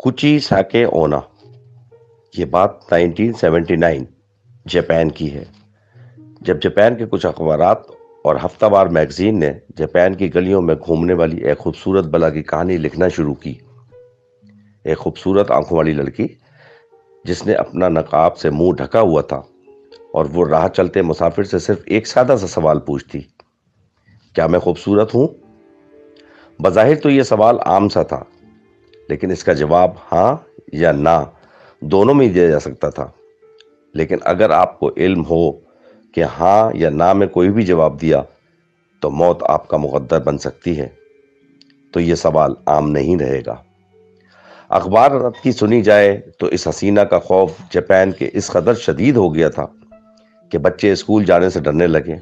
कुची साके ओना। ये बात 1979 जापान की है, जब जापान के कुछ अखबारात और हफ्तावार मैगजीन ने जापान की गलियों में घूमने वाली एक खूबसूरत बला की कहानी लिखना शुरू की। एक खूबसूरत आंखों वाली लड़की जिसने अपना नकाब से मुंह ढका हुआ था और वो राह चलते मुसाफिर से सिर्फ एक सादा सा सवाल पूछती, क्या मैं खूबसूरत हूं? बज़ाहिर तो ये सवाल आम सा था, लेकिन इसका जवाब हाँ या ना दोनों में ही दिया जा सकता था। लेकिन अगर आपको इल्म हो कि हाँ या ना में कोई भी जवाब दिया तो मौत आपका मुकद्दर बन सकती है, तो ये सवाल आम नहीं रहेगा। अखबार की सुनी जाए तो इस हसीना का खौफ जापान के इस कदर शदीद हो गया था कि बच्चे स्कूल जाने से डरने लगे।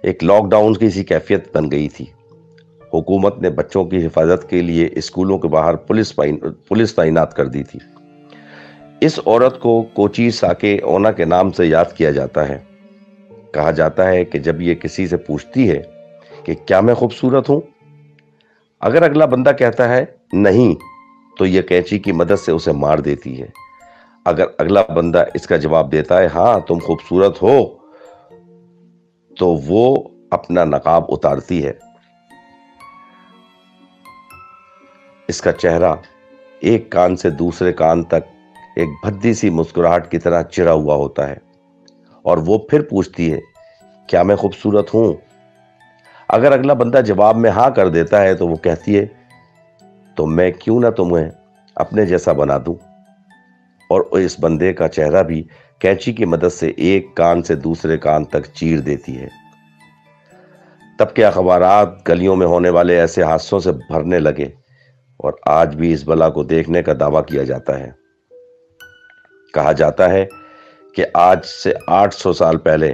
एक लॉकडाउन की सी कैफियत बन गई थी। हुकूमत ने बच्चों की हिफाजत के लिए स्कूलों के बाहर पुलिस तैनात कर दी थी। इस औरत को कोची साके ओना के नाम से याद किया जाता है। कहा जाता है कि जब ये किसी से पूछती है कि क्या मैं खूबसूरत हूं, अगर अगला बंदा कहता है नहीं, तो ये कैंची की मदद से उसे मार देती है। अगर अगला बंदा इसका जवाब देता है हाँ तुम खूबसूरत हो, तो वो अपना नकाब उतारती है। इसका चेहरा एक कान से दूसरे कान तक एक भद्दी सी मुस्कुराहट की तरह चिरा हुआ होता है और वो फिर पूछती है, क्या मैं खूबसूरत हूं? अगर अगला बंदा जवाब में हाँ कर देता है तो वो कहती है, तो मैं क्यों ना तुम्हें अपने जैसा बना दूं। और इस बंदे का चेहरा भी कैंची की मदद से एक कान से दूसरे कान तक चीर देती है। तब के अखबारात गलियों में होने वाले ऐसे हादसों से भरने लगे और आज भी इस बला को देखने का दावा किया जाता है। कहा जाता है कि आज से 800 साल पहले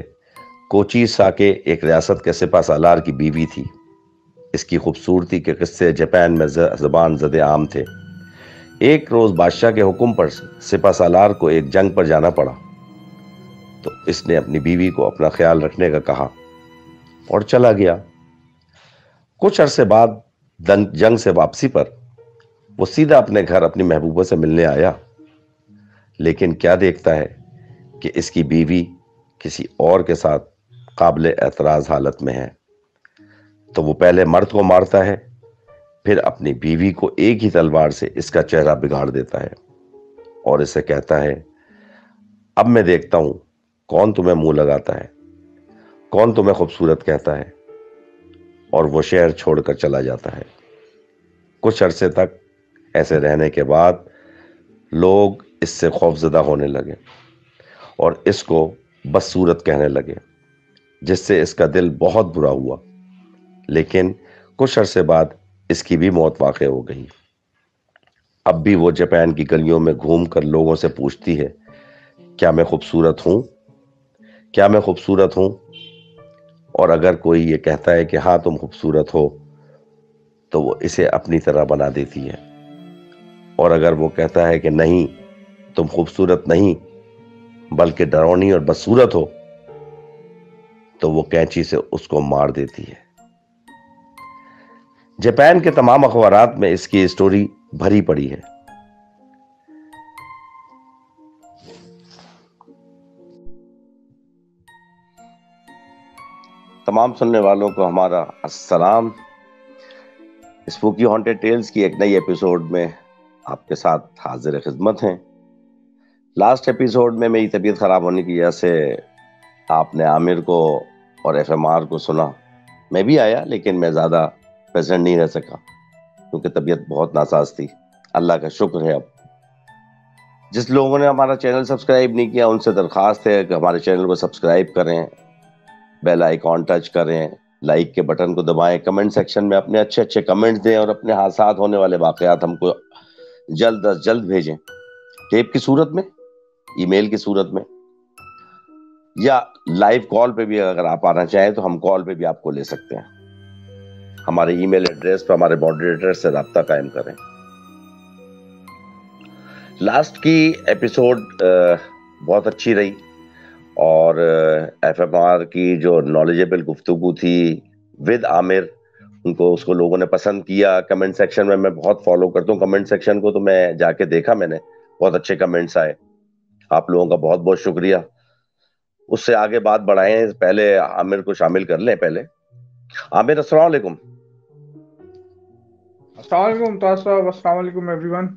कोची साके एक रियासत के सिपा सालार की बीवी थी। इसकी खूबसूरती के किस्से जापान में ज़बान ज़दे आम थे। एक रोज बादशाह के हुक्म पर सिपा सालार को एक जंग पर जाना पड़ा, तो इसने अपनी बीवी को अपना ख्याल रखने का कहा और चला गया। कुछ अरसे बाद जंग से वापसी पर वो सीधा अपने घर अपनी महबूबा से मिलने आया, लेकिन क्या देखता है कि इसकी बीवी किसी और के साथ काबिल एतराज हालत में है। तो वो पहले मर्द को मारता है, फिर अपनी बीवी को एक ही तलवार से इसका चेहरा बिगाड़ देता है और इसे कहता है, अब मैं देखता हूं कौन तुम्हें मुंह लगाता है, कौन तुम्हें खूबसूरत कहता है। और वो शहर छोड़कर चला जाता है। कुछ अरसे तक ऐसे रहने के बाद लोग इससे खौफजदा होने लगे और इसको बदसूरत कहने लगे, जिससे इसका दिल बहुत बुरा हुआ। लेकिन कुछ अरसे बाद इसकी भी मौत वाक़ई हो गई। अब भी वो जापान की गलियों में घूमकर लोगों से पूछती है, क्या मैं खूबसूरत हूं? क्या मैं खूबसूरत हूं? और अगर कोई ये कहता है कि हाँ तुम खूबसूरत हो, तो वो इसे अपनी तरह बना देती है। और अगर वो कहता है कि नहीं तुम खूबसूरत नहीं बल्कि डरावनी और बदसूरत हो, तो वो कैंची से उसको मार देती है। जापान के तमाम अखबारात में इसकी स्टोरी भरी पड़ी है। तमाम सुनने वालों को हमारा अस्सलाम। स्पूकी हॉन्टेड टेल्स की एक नई एपिसोड में आपके साथ हाजिर खिदमत हैं। लास्ट एपिसोड में मेरी तबीयत खराब होने की वजह से आपने आमिर को और एफएमआर को सुना। मैं भी आया, लेकिन मैं ज़्यादा प्रेजेंट नहीं रह सका क्योंकि तबीयत बहुत नासाज थी। अल्लाह का शुक्र है। अब जिस लोगों ने हमारा चैनल सब्सक्राइब नहीं किया, उनसे दरख्वास्त है कि हमारे चैनल को सब्सक्राइब करें, बेल आइकॉन टच करें, लाइक के बटन को दबाएं, कमेंट सेक्शन में अपने अच्छे अच्छे कमेंट्स दें और अपने साथ होने वाले वाकयात हमको जल्द अज जल्द भेजें, टेप की सूरत में, ईमेल की सूरत में, या लाइव कॉल पे भी अगर आप आना चाहें तो हम कॉल पे भी आपको ले सकते हैं। हमारे ईमेल एड्रेस पर हमारे मॉडरेटर से राब्ता कायम करें। लास्ट की एपिसोड बहुत अच्छी रही और एफएमआर की जो नॉलेजेबल गुफ्तगू थी विद आमिर, उनको उसको लोगों ने पसंद किया। कमेंट सेक्शन में मैं बहुत फॉलो करता हूँ कमेंट सेक्शन को, तो मैं जाके देखा मैंने, बहुत अच्छे कमेंट्स आए। आप लोगों का बहुत बहुत शुक्रिया। उससे आगे बात बढ़ाएं, पहले आमिर को शामिल कर लें पहले। आमिर, अस्सलाम वालेकुम। अस्सलाम वालेकुम ताज साहब, अस्सलाम वालेकुम एवरीवन।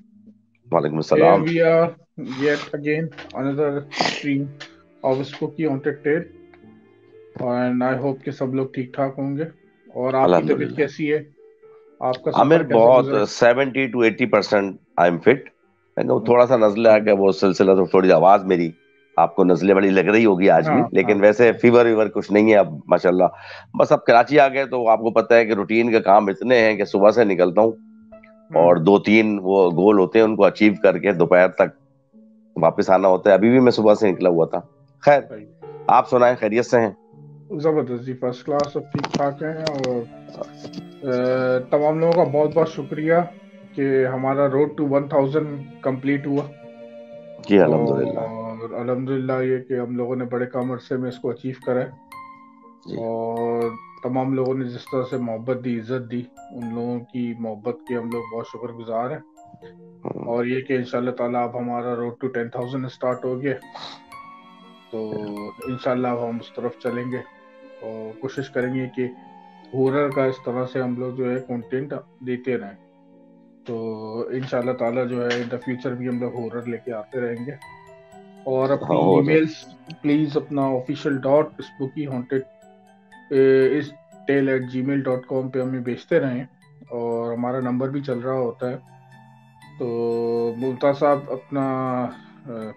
वालेकुम Here सलाम। we are yet again another stream of Spooky Haunted Tale, and I hope कि सब लोग ठीक ठाक होंगे। और आपकी तबीयत अल्हम्दुलिल्लाह। कैसी है? आपका आमिर सफर कैसा बहुत गुजरा? 70 to 80% आई एम फिट। थोड़ा सा नजले आ गया वो सिलसिला, तो थोड़ी आवाज मेरी आपको नजले वाली लग रही होगी आज हाँ भी, हाँ लेकिन वैसे हाँ। फीवर वीवर कुछ नहीं है अब माशाल्लाह। बस अब कराची आ गए तो आपको पता है कि रूटीन का काम इतने हैं कि सुबह से निकलता हूँ हम्म। और 2 3 वो गोल होते हैं, उनको अचीव करके दोपहर तक वापस आना होता है। अभी भी मैं सुबह से निकला हुआ था। खैर, सही। आप सुनाएं, खैरियत से हैं? जबरदस्त जी, फर्स्ट क्लास, सब ठीक ठाक हैं। और तमाम लोगों का बहुत बहुत शुक्रिया कि हमारा रोड टू 1000 कंप्लीट हुआ। जी अल्हम्दुलिल्लाह। और अल्हम्दुलिल्लाह ये कि हम लोगों ने बड़े कम अरसे में इसको अचीव करा है। जी। और तमाम लोगों ने जिस तरह से मोहब्बत दी, इज्जत दी, उन लोगों की मोहब्बत के हम लोग बहुत शुक्रगुजार हैं। हम्म। और ये कि इंशाल्लाह ताला अब हमारा रोड टू 10,000 स्टार्ट हो गया, तो इंशाल्लाह अब हम उस तरफ चलेंगे और कोशिश करेंगे कि हॉरर का इस तरह से हम लोग जो है कंटेंट देते रहें। तो इंशाल्लाह ताला जो है इन द फ्यूचर भी हम लोग हॉरर लेके आते रहेंगे। और हाँ, अपनी हो रहा ईमेल्स प्लीज अपना ऑफिशियल डॉट स्पूकी हॉन्टेड इस टेल@gmail.com पे हमें भेजते रहें। और हमारा नंबर भी चल रहा होता है। तो मुल्ताज साहब अपना अ,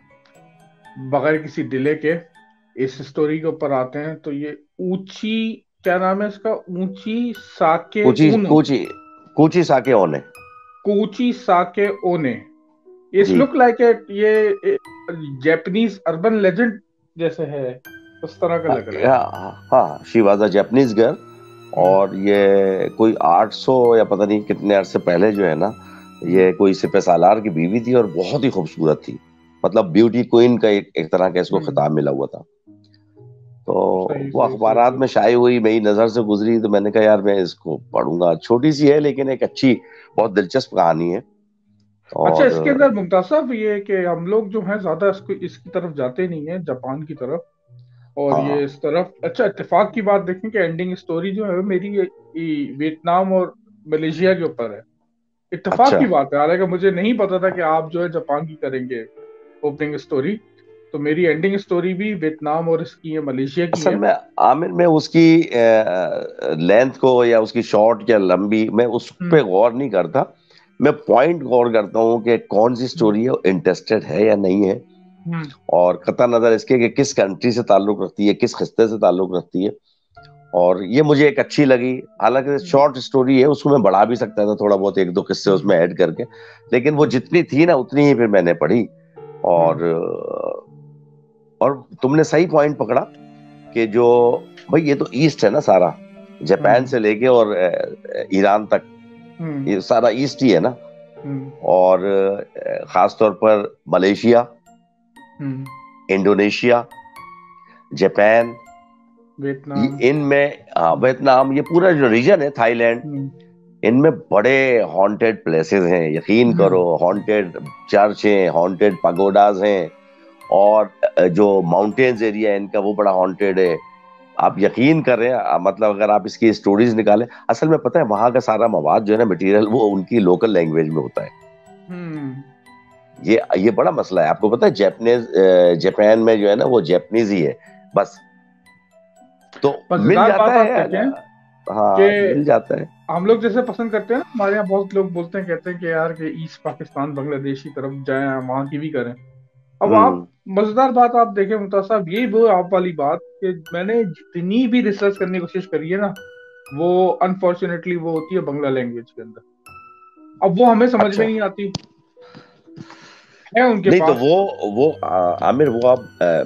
बगैर किसी डिले के इस स्टोरी के ऊपर आते हैं। तो ये ऊंची, क्या नाम है इसका? ऊंची साके कूची ऊनो। कूची कूची साके होने। कोची साके ओने। इस जी। लुक लाइक ये जापानीज अर्बन लेजेंड जैसे है, उस तरह का लग रहा है। हाँ हाँ, she was a Japanese girl. हम्म और ये कोई 800 या पता नहीं कितने अरसे पहले जो है ना, हम्म ये कोई सिपह सालार की बीवी थी और बहुत ही खूबसूरत थी। मतलब ब्यूटी क्वीन का एक तरह का इसको हम्म। खिताब मिला हुआ था। तो सही वो सही सही अखबारात सही। में शाये हुई, मेरी नजर से गुजरी, तो मैंने कहा यार मैं इसको पढ़ूंगा। छोटी सी है लेकिन एक अच्छी, बहुत दिलचस्प कहानी है। अच्छा, और इसके अंदर मुमताज साहब ये है कि हम लोग जो है ज्यादा इसकी तरफ जाते नहीं है, जापान की तरफ। और ये हाँ। इस तरफ, अच्छा इत्तेफाक की बात देखें कि एंडिंग स्टोरी जो है वो मेरी ये वियतनाम और मलेशिया के ऊपर है। इत्तेफाक अच्छा। की बात है, हालांकि मुझे नहीं पता था कि आप जो है जापान की करेंगे ओपनिंग स्टोरी। तो मेरी एंडिंग स्टोरी भी वियतनाम और इसकी है, मलेशिया की असल है। में आमिर, मैं उसकी लेंथ को या उसकी शॉर्ट या लंबी, मैं उस हम्म पे गौर नहीं करता। मैं पॉइंट गौर करता हूँ कि कौन सी हम्म स्टोरी है, इंटरेस्टेड है या नहीं है। हम्म और कतः नजर इसके कि किस कंट्री से ताल्लुक रखती है, किस खिस्ते से ताल्लुक रखती है। और ये मुझे एक अच्छी लगी। हालांकि हम्म शॉर्ट स्टोरी है, उसको मैं बढ़ा भी सकता था थोड़ा बहुत, एक दो किस्से उसमें हम्म ऐड करके। लेकिन वो हम्म जितनी थी ना उतनी ही फिर मैंने पढ़ी। हम्म और तुमने सही पॉइंट पकड़ा कि जो, भाई ये तो ईस्ट है ना सारा, जापान हम्म से लेके और ईरान तक, हम्म ये सारा ईस्ट ही है ना। हम्म और खास तौर पर मलेशिया, हम्म। Indonesia, Japan, Vietnam. इनमें, हाँ, हम्म वियतनाम, ये पूरा जो रीजन है, थाईलैंड, हम्म इनमें बड़े हॉन्टेड प्लेसेस हैं, यकीन करो। हम्म हॉन्टेड चर्च हैं, हॉन्टेड पगोडाज हैं। और जो माउंटेन्स एरिया है इनका, वो बड़ा हॉन्टेड है। आप यकीन करें, मतलब अगर आप इसकी स्टोरीज निकालें, असल में पता है वहां का सारा मवाद जो है ना, मटेरियल, वो उनकी लोकल लैंग्वेज में होता है। हम्म। ये बड़ा मसला है। आपको पता है जापानीज, जापान में जो है ना वो जापानीज ही है बस। तो मिल मजेदार जाता बात आप है देखें कि हाँ, मिल जाता है। हम लोग जैसे पसंद करते हैं ना, हमारे यहाँ बहुत लोग बोलते हैं, कहते हैं कि यार कि ईस्ट पाकिस्तान बांग्लादेश की तरफ जाएं, वहां की भी करें। अब आप, हम्म। मजेदार बात आप देखें मुमताज साहब, यही वो आप वाली बात कि मैंने जितनी भी रिसर्च करने की कोशिश करी है ना, वो अनफॉर्चुनेटली वो होती है बांग्ला लैंग्वेज के अंदर। अब वो हमें समझ में अच्छा। नहीं आती है उनके नहीं तो पास। वो आमिर, वो आप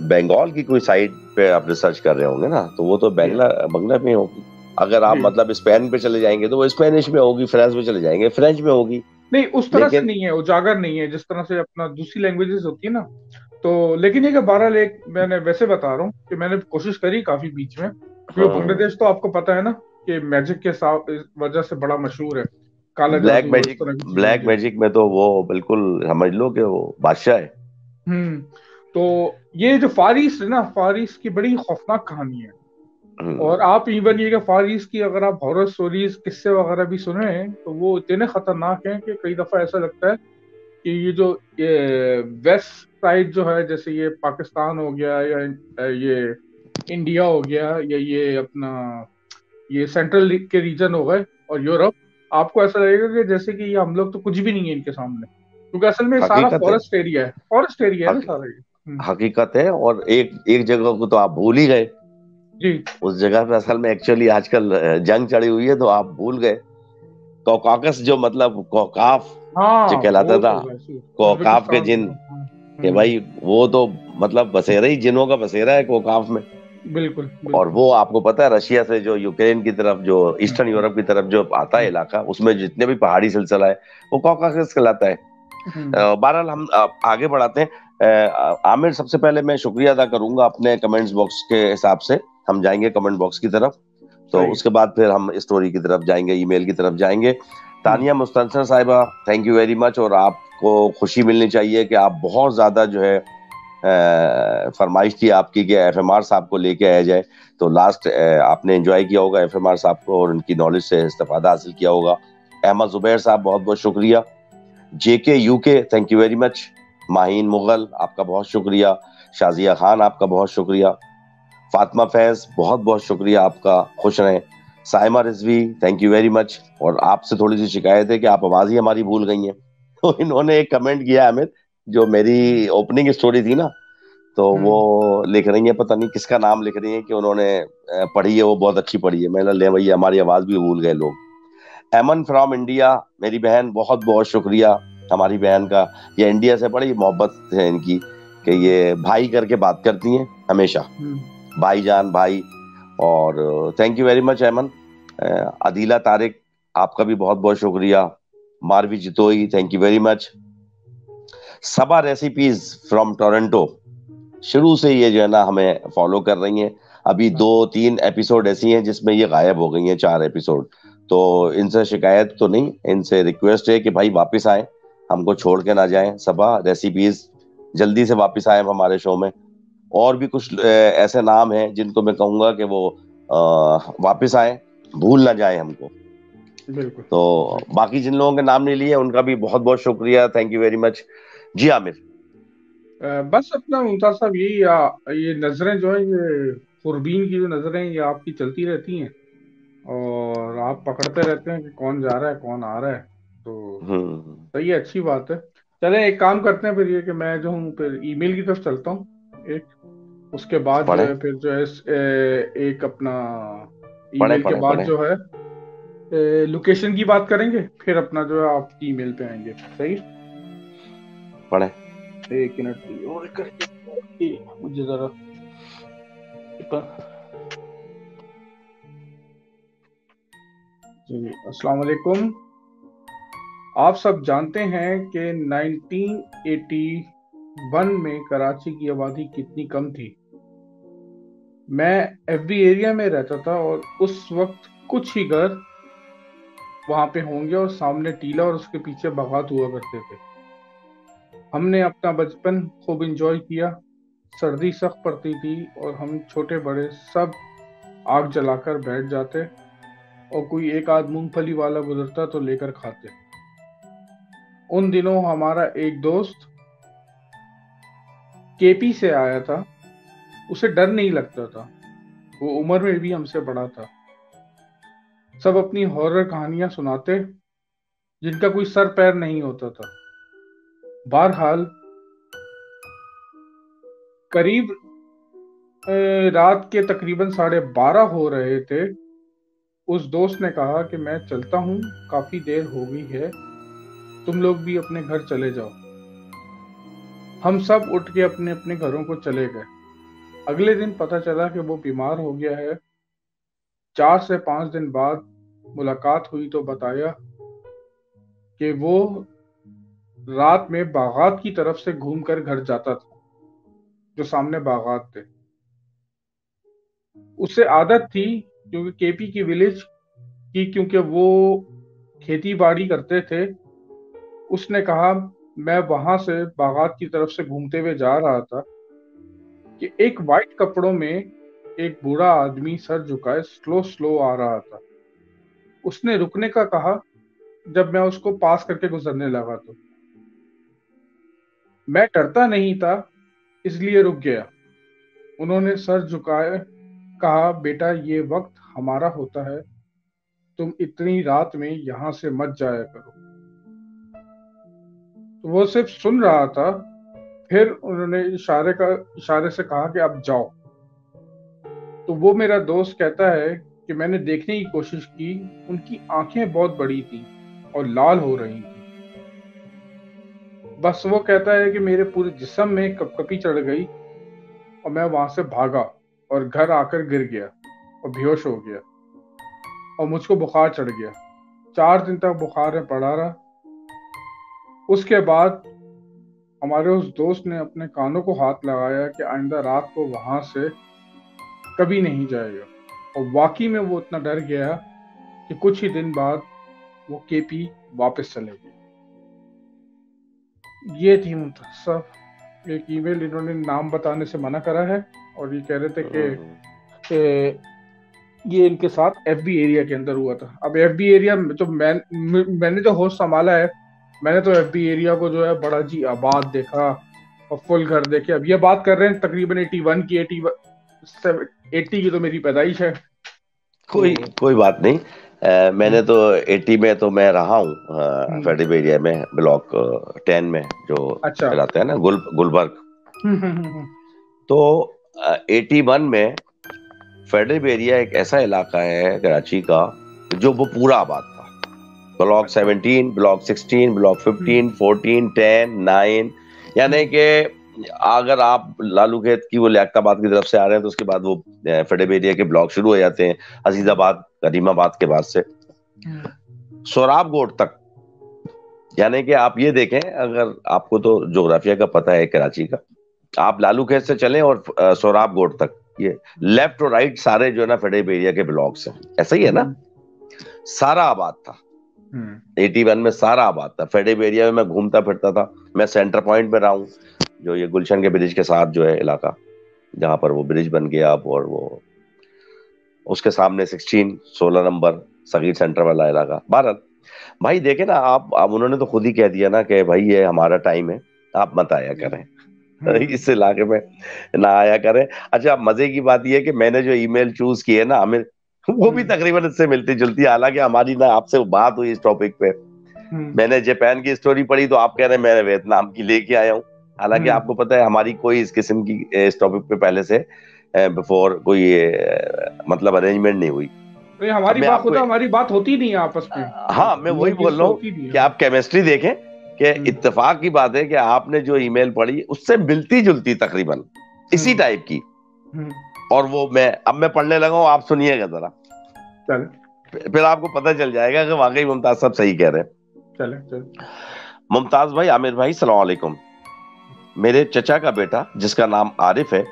बंगाल की कोई साइट पे आप रिसर्च कर रहे होंगे ना, तो वो तो जी बंगला बंगला में होगी। अगर आप जी। मतलब स्पेन पे चले जाएंगे तो वो स्पेनिश में होगी, फ्रांस में चले जाएंगे फ्रेंच में होगी। नहीं, उस तरह से लेकिन नहीं है, उजागर नहीं है जिस तरह से अपना दूसरी लैंग्वेजेस होती है ना। तो लेकिन ये कि बहरहाल, एक मैंने वैसे बता रहा हूँ कि मैंने कोशिश करी काफी बीच में, क्योंकि हाँ बांग्लादेश तो आपको पता है ना, के मैजिक के साथ इस वजह से बड़ा मशहूर है, काला ब्लैक जादू और इस मैजिक, तरह की चीजों ब्लैक के। मैजिक में तो वो बिल्कुल समझ लो कि वो बादशाह है। हम्म। तो ये जो फारिस है ना, फारिस की बड़ी खौफनाक कहानी है। और हम्म। आप इवन ये कि फारिस की अगर आप हॉरर स्टोरीज किस्से वगैरह भी सुने तो वो इतने खतरनाक हैं कि कई दफा ऐसा लगता है कि ये वेस्ट साइड जो है, जैसे ये पाकिस्तान हो गया या ये इंडिया हो गया या ये अपना ये सेंट्रल के रीजन हो गए और यूरोप, आपको ऐसा लगेगा कि जैसे कि ये हम लोग तो कुछ भी नहीं है इनके सामने, क्योंकि असल में सारा हकीकत है। फॉरेस्ट एरिया है ना हक, सारा ये। हकीकत है। और एक एक जगह को तो आप भूल ही गए। जी। उस जगह पे असल में एक्चुअली आजकल जंग चढ़ी हुई है, तो आप भूल गए। कौकाकस, जो मतलब कौकाफ जो हाँ कहलाता वो था, तो वैसे कौकाफ के उज्बेकिस्तान जिन, में। कि भाई वो तो मतलब बसेरा ही, जिनों का बसेरा है कौकाफ में। बिल्कुल और बिल्कुल। वो आपको पता है, रशिया से जो यूक्रेन की तरफ, जो हम्म, ईस्टर्न हम्म, यूरोप की तरफ जो आता है हम्म, इलाका, उसमें जितने भी पहाड़ी सिलसिला है वो कॉकासस कहलाता है। हम्म। बहरहाल हम आगे बढ़ाते हैं। आमिर, सबसे पहले मैं शुक्रिया अदा करूंगा अपने कमेंट्स बॉक्स के हिसाब से। हम जाएंगे कमेंट बॉक्स की तरफ, तो सही है। उसके बाद फिर हम स्टोरी की तरफ जाएंगे, ईमेल की तरफ जाएंगे। हम्म, तानिया मुस्तनसर साहिबा, थैंक यू वेरी मच। और आपको खुशी मिलनी चाहिए कि आप बहुत ज्यादा जो है फरमाइश थी आपकी कि एफएमआर साहब को लेके आया जाए। तो लास्ट आपने एंजॉय किया होगा एफएमआर साहब को और उनकी नॉलेज से इस्तेफादा हासिल किया होगा। अहमद जुबैर साहब, बहुत बहुत शुक्रिया। JK UK, thank you very much. Maheen Mughal, आपका बहुत शुक्रिया। शाजिया खान, आपका बहुत शुक्रिया। फातिमा फैज, बहुत बहुत शुक्रिया आपका, खुश रहें। Saima Rizvi, thank you very much. और आपसे थोड़ी सी शिकायत है कि आप आवाज ही हमारी भूल गई हैं। तो इन्होंने एक कमेंट किया हमें, जो मेरी ओपनिंग स्टोरी थी ना, तो वो हम्म, लिख रही है, पता नहीं किसका नाम लिख रही है, कि उन्होंने पढ़ी है, वो बहुत अच्छी पढ़ी है। मैंने ले भैया, हमारी आवाज भी भूल गए लोग। एमन फ्रॉम इंडिया, मेरी बहन, बहुत बहुत शुक्रिया हमारी बहन का। ये इंडिया से बड़ी मोहब्बत है इनकी, कि ये भाई करके बात करती हैं हमेशा, हम्म, भाईजान, भाई। और थैंक यू वेरी मच एमन। अदीला तारिक, आपका भी बहुत बहुत शुक्रिया। Marvi Jatoi, thank you very much. Saba recipes from Toronto, शुरू से ये जो है ना हमें फॉलो कर रही हैं। अभी हाँ, 2-3 एपिसोड ऐसी हैं जिसमें ये गायब हो गई हैं, 4 एपिसोड। तो इनसे शिकायत तो नहीं, इनसे रिक्वेस्ट है कि भाई वापस आए, हमको छोड़ के ना जाएं। सबा रेसिपीज जल्दी से वापस आए हमारे शो में। और भी कुछ ऐसे नाम हैं जिनको मैं कहूंगा कि वो वापस आए, भूल ना जाए हमको। बिल्कुल तो बिल्कुल। बाकी जिन लोगों के नाम नहीं लिए उनका भी बहुत बहुत शुक्रिया, थैंक यू वेरी मच। जी आमिर। बस अपना मुमताज साहब यही ये नजरें जो है, ये खुरबीन की जो नजरें ये आपकी चलती रहती हैं और आप पकड़ते रहते हैं कि कौन जा रहा है कौन आ रहा है। तो हम्म। सही है, अच्छी बात है। चले एक काम करते हैं फिर, ये कि मैं जो हूँ फिर ईमेल की तरफ चलता हूँ एक, उसके बाद जो पढ़े है फिर जो है एक अपना पढ़े ईमेल के पढ़े बाद पढ़े। जो है लोकेशन की बात करेंगे, फिर अपना जो है आपकी ईमेल पे आएंगे। सही। पढ़े। एक मिनट और करके मुझे जरा। जी अस्सलाम वालेकुम। आप सब जानते हैं कि 1981 में कराची की आबादी कितनी कम थी। मैं एफबी एरिया में रहता था और उस वक्त कुछ ही घर वहां पे होंगे और सामने टीला और उसके पीछे बागात हुआ करते थे। हमने अपना बचपन खूब एंजॉय किया। सर्दी सख्त पड़ती थी और हम छोटे बड़े सब आग जलाकर बैठ जाते और कोई एक आध मूंगफली वाला गुजरता तो लेकर खाते। उन दिनों हमारा एक दोस्त केपी से आया था। उसे डर नहीं लगता था, वो उम्र में भी हमसे बड़ा था। सब अपनी हॉरर कहानियां सुनाते जिनका कोई सर पैर नहीं होता था। बहरहाल करीब रात के तकरीबन 12:30 हो रहे थे। उस दोस्त ने कहा कि मैं चलता हूँ, काफी देर हो गई है, तुम लोग भी अपने घर चले जाओ। हम सब उठ के अपने अपने घरों को चले गए। अगले दिन पता चला कि वो बीमार हो गया है। 4 से 5 दिन बाद मुलाकात हुई तो बताया कि वो रात में बागात की तरफ से घूमकर घर जाता था, जो सामने बागात थे। उसे आदत थी, क्योंकि केपी की विलेज कि क्योंकि वो खेती बाड़ी करते थे, उसने कहा मैं वहां से बागात की तरफ से घूमते हुए जा रहा था कि एक वाइट कपड़ों में एक बूढ़ा आदमी सर झुकाए स्लो स्लो आ रहा था। उसने रुकने का कहा। जब मैं उसको पास करके गुजरने लगा तो मैं डरता नहीं था, इसलिए रुक गया। उन्होंने सर झुकाए कहा, बेटा ये वक्त हमारा होता है, तुम इतनी रात में यहां से मत जाया करो। तो वो सिर्फ सुन रहा था। फिर उन्होंने इशारे से कहा कि अब जाओ। तो वो मेरा दोस्त कहता है कि मैंने देखने की कोशिश की। उनकी आंखें बहुत बड़ी थी और लाल हो रही थी। बस वो कहता है कि मेरे पूरे जिस्म में कपकपी चढ़ गई और मैं वहां से भागा और घर आकर गिर गया और बेहोश हो गया और मुझको बुखार चढ़ गया। 4 दिन तक बुखार में पड़ा रहा। उसके बाद हमारे उस दोस्त ने अपने कानों को हाथ लगाया कि आइंदा रात को वहां से कभी नहीं जाएगा। और वाकई में वो इतना डर गया कि कुछ ही दिन बाद वो केपी वापस चले गए। ये थी मुमताज साहब। एक ईमेल इन्होंने नाम बताने से मना करा है और ये कह रहे थे कि ये इनके साथ एफबी एरिया के अंदर हुआ था। अब एफबी एरिया तो मैंने जो होस्ट संभाला है, मैंने तो एफबी एरिया को जो है बड़ा जी आबाद देखा और फुल घर देखे। अब ये बात कर रहे हैं तकरीबन 81 की, 80 की तो मेरी पैदाइश है। कोई बात नहीं। मैंने तो 80 में तो मैं रहा हूँ फेडरल एरिया में, ब्लॉक 10 में जो अच्छा। कहलाता है ना गुलबर्ग। तो 81 में फेडरल एरिया एक ऐसा इलाका है कराची का जो वो पूरा आबाद था। ब्लॉक 17, ब्लॉक 16, ब्लॉक 15, 14, 10, 9, यानी कि अगर आप लालू खेत की वो लियाकताबाद की तरफ से आ रहे हैं तो उसके बाद वो फेडरल एरिया के ब्लॉक शुरू हो जाते हैं, अजीजाबाद करीमाबाद के बाद से सोराब गोट तक। यानी कि आप ये देखें, अगर आपको तो जोग्राफिया का पता है कराची का, आप लालू खेत से चलें और सोराब गोट तक, ये लेफ्ट और राइट सारे जो है ना फेडरल एरिया के ब्लॉक्स हैं। ऐसा ही है ना? सारा आबाद था 81 में, सारा आबाद था। फेडरल एरिया में मैं घूमता फिरता था। मैं सेंटर पॉइंट में रहा हूँ, जो ये गुलशन के ब्रिज के साथ जो है इलाका, जहां पर वो ब्रिज बन गया अब, और वो उसके सामने 16 नंबर सगीर सेंटर वाला इलाका। भारत भाई देखे ना आप, अब उन्होंने तो खुद ही कह दिया ना कि भाई ये हमारा टाइम है, आप मत आया करें इस इलाके में, ना आया करें। अच्छा, मजे की बात यह है कि मैंने जो ईमेल चूज की है ना आमिर, वो भी तकरीबन इससे मिलती जुलती। हालांकि हमारी ना आपसे बात हुई इस टॉपिक पे, मैंने जापान की स्टोरी पढ़ी तो आप कह रहे हैं मैं वियतनाम की लेके आया हूँ। हालांकि आपको पता है हमारी कोई इस किस्म की इस टॉपिक पे पहले से बिफोर कोई मतलब अरेंजमेंट नहीं हुई। हमारी बात होती नहीं है आपस में। हाँ, मैं वही बोल रहा हूँ कि आप केमिस्ट्री देखें कि इत्तेफाक की बात है कि आपने जो ईमेल पढ़ी उससे मिलती जुलती तकरीबन इसी टाइप की, और वो अब मैं पढ़ने लगा हूँ, आप सुनिएगा जरा, फिर आपको पता चल जाएगा कि वाकई मुमताज साहब सही कह रहे हैं। चले। मुमताज भाई, आमिर भाई, सलाम अलैकुम। मेरे चचा का बेटा जिसका नाम आरिफ है,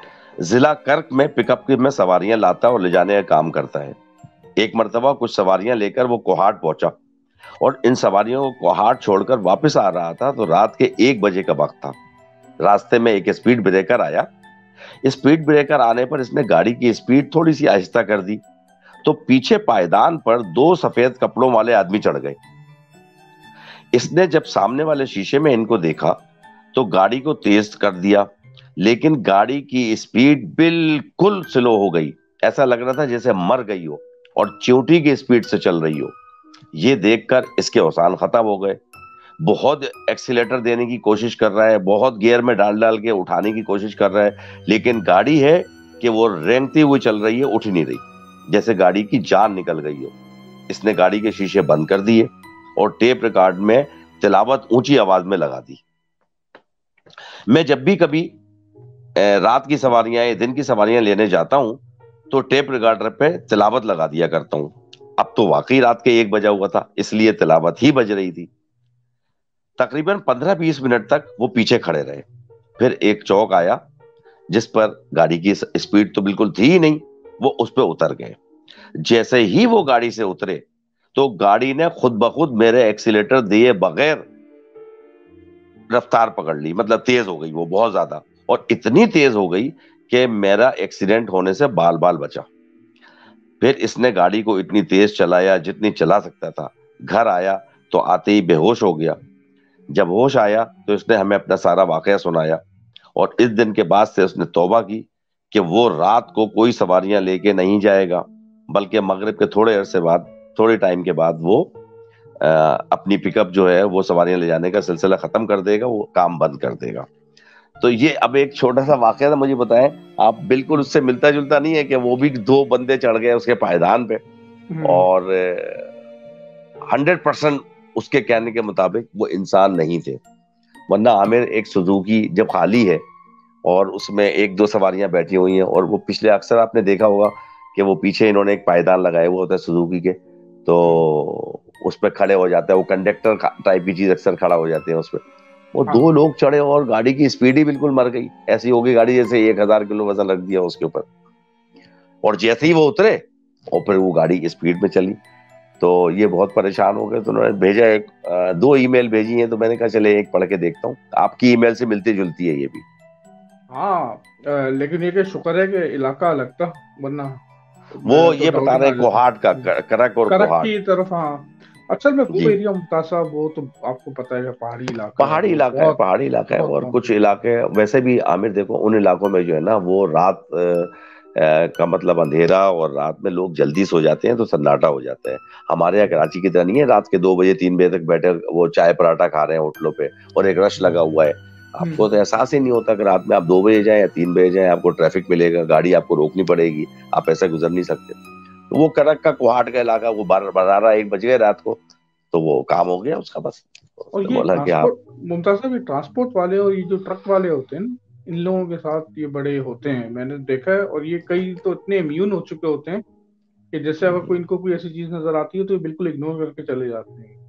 जिला कर्क में पिकअप में सवारियां लाता और ले जाने का काम करता है। एक मर्तबा कुछ सवारियां लेकर वो कोहाट पहुंचा और इन सवारियों को कोहाट छोड़कर वापस आ रहा था तो रात के 1 बजे का वक्त था। रास्ते में एक स्पीड ब्रेकर आया। स्पीड ब्रेकर आने पर इसने गाड़ी की स्पीड थोड़ी सी आहिस्ता कर दी तो पीछे पायदान पर 2 सफेद कपड़ों वाले आदमी चढ़ गए। इसने जब सामने वाले शीशे में इनको देखा तो गाड़ी को तेज कर दिया, लेकिन गाड़ी की स्पीड बिल्कुल स्लो हो गई। ऐसा लग रहा था जैसे मर गई हो और चींटी की स्पीड से चल रही हो। ये देखकर इसके औसान खत्म हो गए। बहुत एक्सीलेटर देने की कोशिश कर रहा है, बहुत गियर में डाल डाल के उठाने की कोशिश कर रहा है, लेकिन गाड़ी है कि वो रेंगती हुई चल रही है, उठ नहीं रही, जैसे गाड़ी की जान निकल गई हो। इसने गाड़ी के शीशे बंद कर दिए और टेप रिकॉर्ड में तिलावत ऊंची आवाज में लगा दी। मैं जब भी कभी रात की सवारियां या दिन की सवारियां लेने जाता हूं तो टेप रिकॉर्डर पे तिलावत लगा दिया करता हूं। अब तो वाकई रात के 1 बजा हुआ था, इसलिए तिलावत ही बज रही थी। तकरीबन 15-20 मिनट तक वो पीछे खड़े रहे। फिर एक चौक आया जिस पर गाड़ी की स्पीड तो बिल्कुल थी ही नहीं, वो उस पर उतर गए। जैसे ही वो गाड़ी से उतरे तो गाड़ी ने खुद ब खुद मेरे एक्सीलेटर दिए बगैर रफ्तार पकड़ ली, मतलब तेज हो गई वो बहुत ज्यादा, और इतनी तेज हो गई कि मेरा एक्सीडेंट होने से बाल बाल बचा। फिर इसने गाड़ी को इतनी तेज चलाया जितनी चला सकता था। घर आया तो आते ही बेहोश हो गया। जब होश आया तो इसने हमें अपना सारा वाकया सुनाया, और इस दिन के बाद से उसने तौबा की कि वो रात को कोई सवारियां लेके नहीं जाएगा, बल्कि मगरिब के थोड़े अरसे बाद, थोड़े टाइम के बाद वो अपनी पिकअप जो है वो सवारियां ले जाने का सिलसिला खत्म कर देगा, वो काम बंद कर देगा। तो ये अब एक छोटा सा वाकया था, मुझे बताएं, आप बिल्कुल उससे मिलता जुलता नहीं है कि वो भी दो बंदे चढ़ गए उसके पायदान पे, हम्म। और 100% उसके कहने के मुताबिक वो इंसान नहीं थे। वरना आमिर, एक सुजुकी जब खाली है और उसमें एक दो सवारियां बैठी हुई हैं, और वो पिछले अक्सर आपने देखा होगा कि वो पीछे इन्होंने एक पायदान लगाया हुआ होता है सुजुकी के, तो उस पर खड़े हो जाता है वो कंडक्टर टाइप की चीज, अक्सर खड़ा हो जाते हैं उस पर। वो हाँ। दो लोग चढ़े और गाड़ी की स्पीड ही बिल्कुल मर गई, ऐसी हो गई गाड़ी जैसे 1,000 किलो वजन रख दिया उसके ऊपर। और जैसे ही वो उतरे और फिर वो गाड़ी की स्पीड में चली, तो ये बहुत परेशान हो गए। तो उन्होंने भेजा एक दो ईमेल भेजी हैं, तो मैंने कहा चले एक पढ़ के देखता हूँ, आपकी ईमेल से मिलती जुलती है ये भी। हाँ, लेकिन ये कि शुक्र है कि इलाका अलग था, वरना वो मैं तो ये बता डाउट रहे में आ हैं जाता। कोहाट का, करक और करक कोहाट। की तरफ, हाँ। असल में वो जी, एरिया मुमताज साहब, वो तो आपको पता है कि पहाड़ी इलाका है, पहाड़ी वो इलाका है, बहुत पहाड़ी इलाका है। बहुत और कुछ कॉम्प्लिकेटेड। इलाके वैसे भी आमिर देखो, उन इलाकों में जो है ना वो रात का मतलब अंधेरा, और रात में लोग जल्दी सो जाते हैं तो सन्नाटा हो जाता है। हमारे यहाँ कराची की तरह नहीं है, रात के 2 बजे 3 बजे तक बैठे वो चाय पराठा खा रहे हैं होटलों पे, और एक रश लगा हुआ है। आपको तो एहसास ही नहीं होता कि रात में आप 2 बजे जाएं या 3 बजे जाएं, आपको ट्रैफिक मिलेगा, गाड़ी आपको रोकनी पड़ेगी, आप ऐसे गुजर नहीं सकते। तो वो करक का कोहाट का इलाका, वो 12 1 बज गए रात को, तो वो काम हो गया उसका बस। और उसने ये बोला कि आप। ट्रांसपोर्ट, मुमताज साहब, ये ट्रांसपोर्ट वाले और ये जो ट्रक वाले होते हैं ना, इन लोगों के साथ ये बड़े होते हैं, मैंने देखा है। और ये कई तो इतने इम्यून हो चुके होते हैं कि जैसे अगर कोई इनको कोई ऐसी चीज नजर आती है तो ये बिल्कुल इग्नोर करके चले जाते हैं।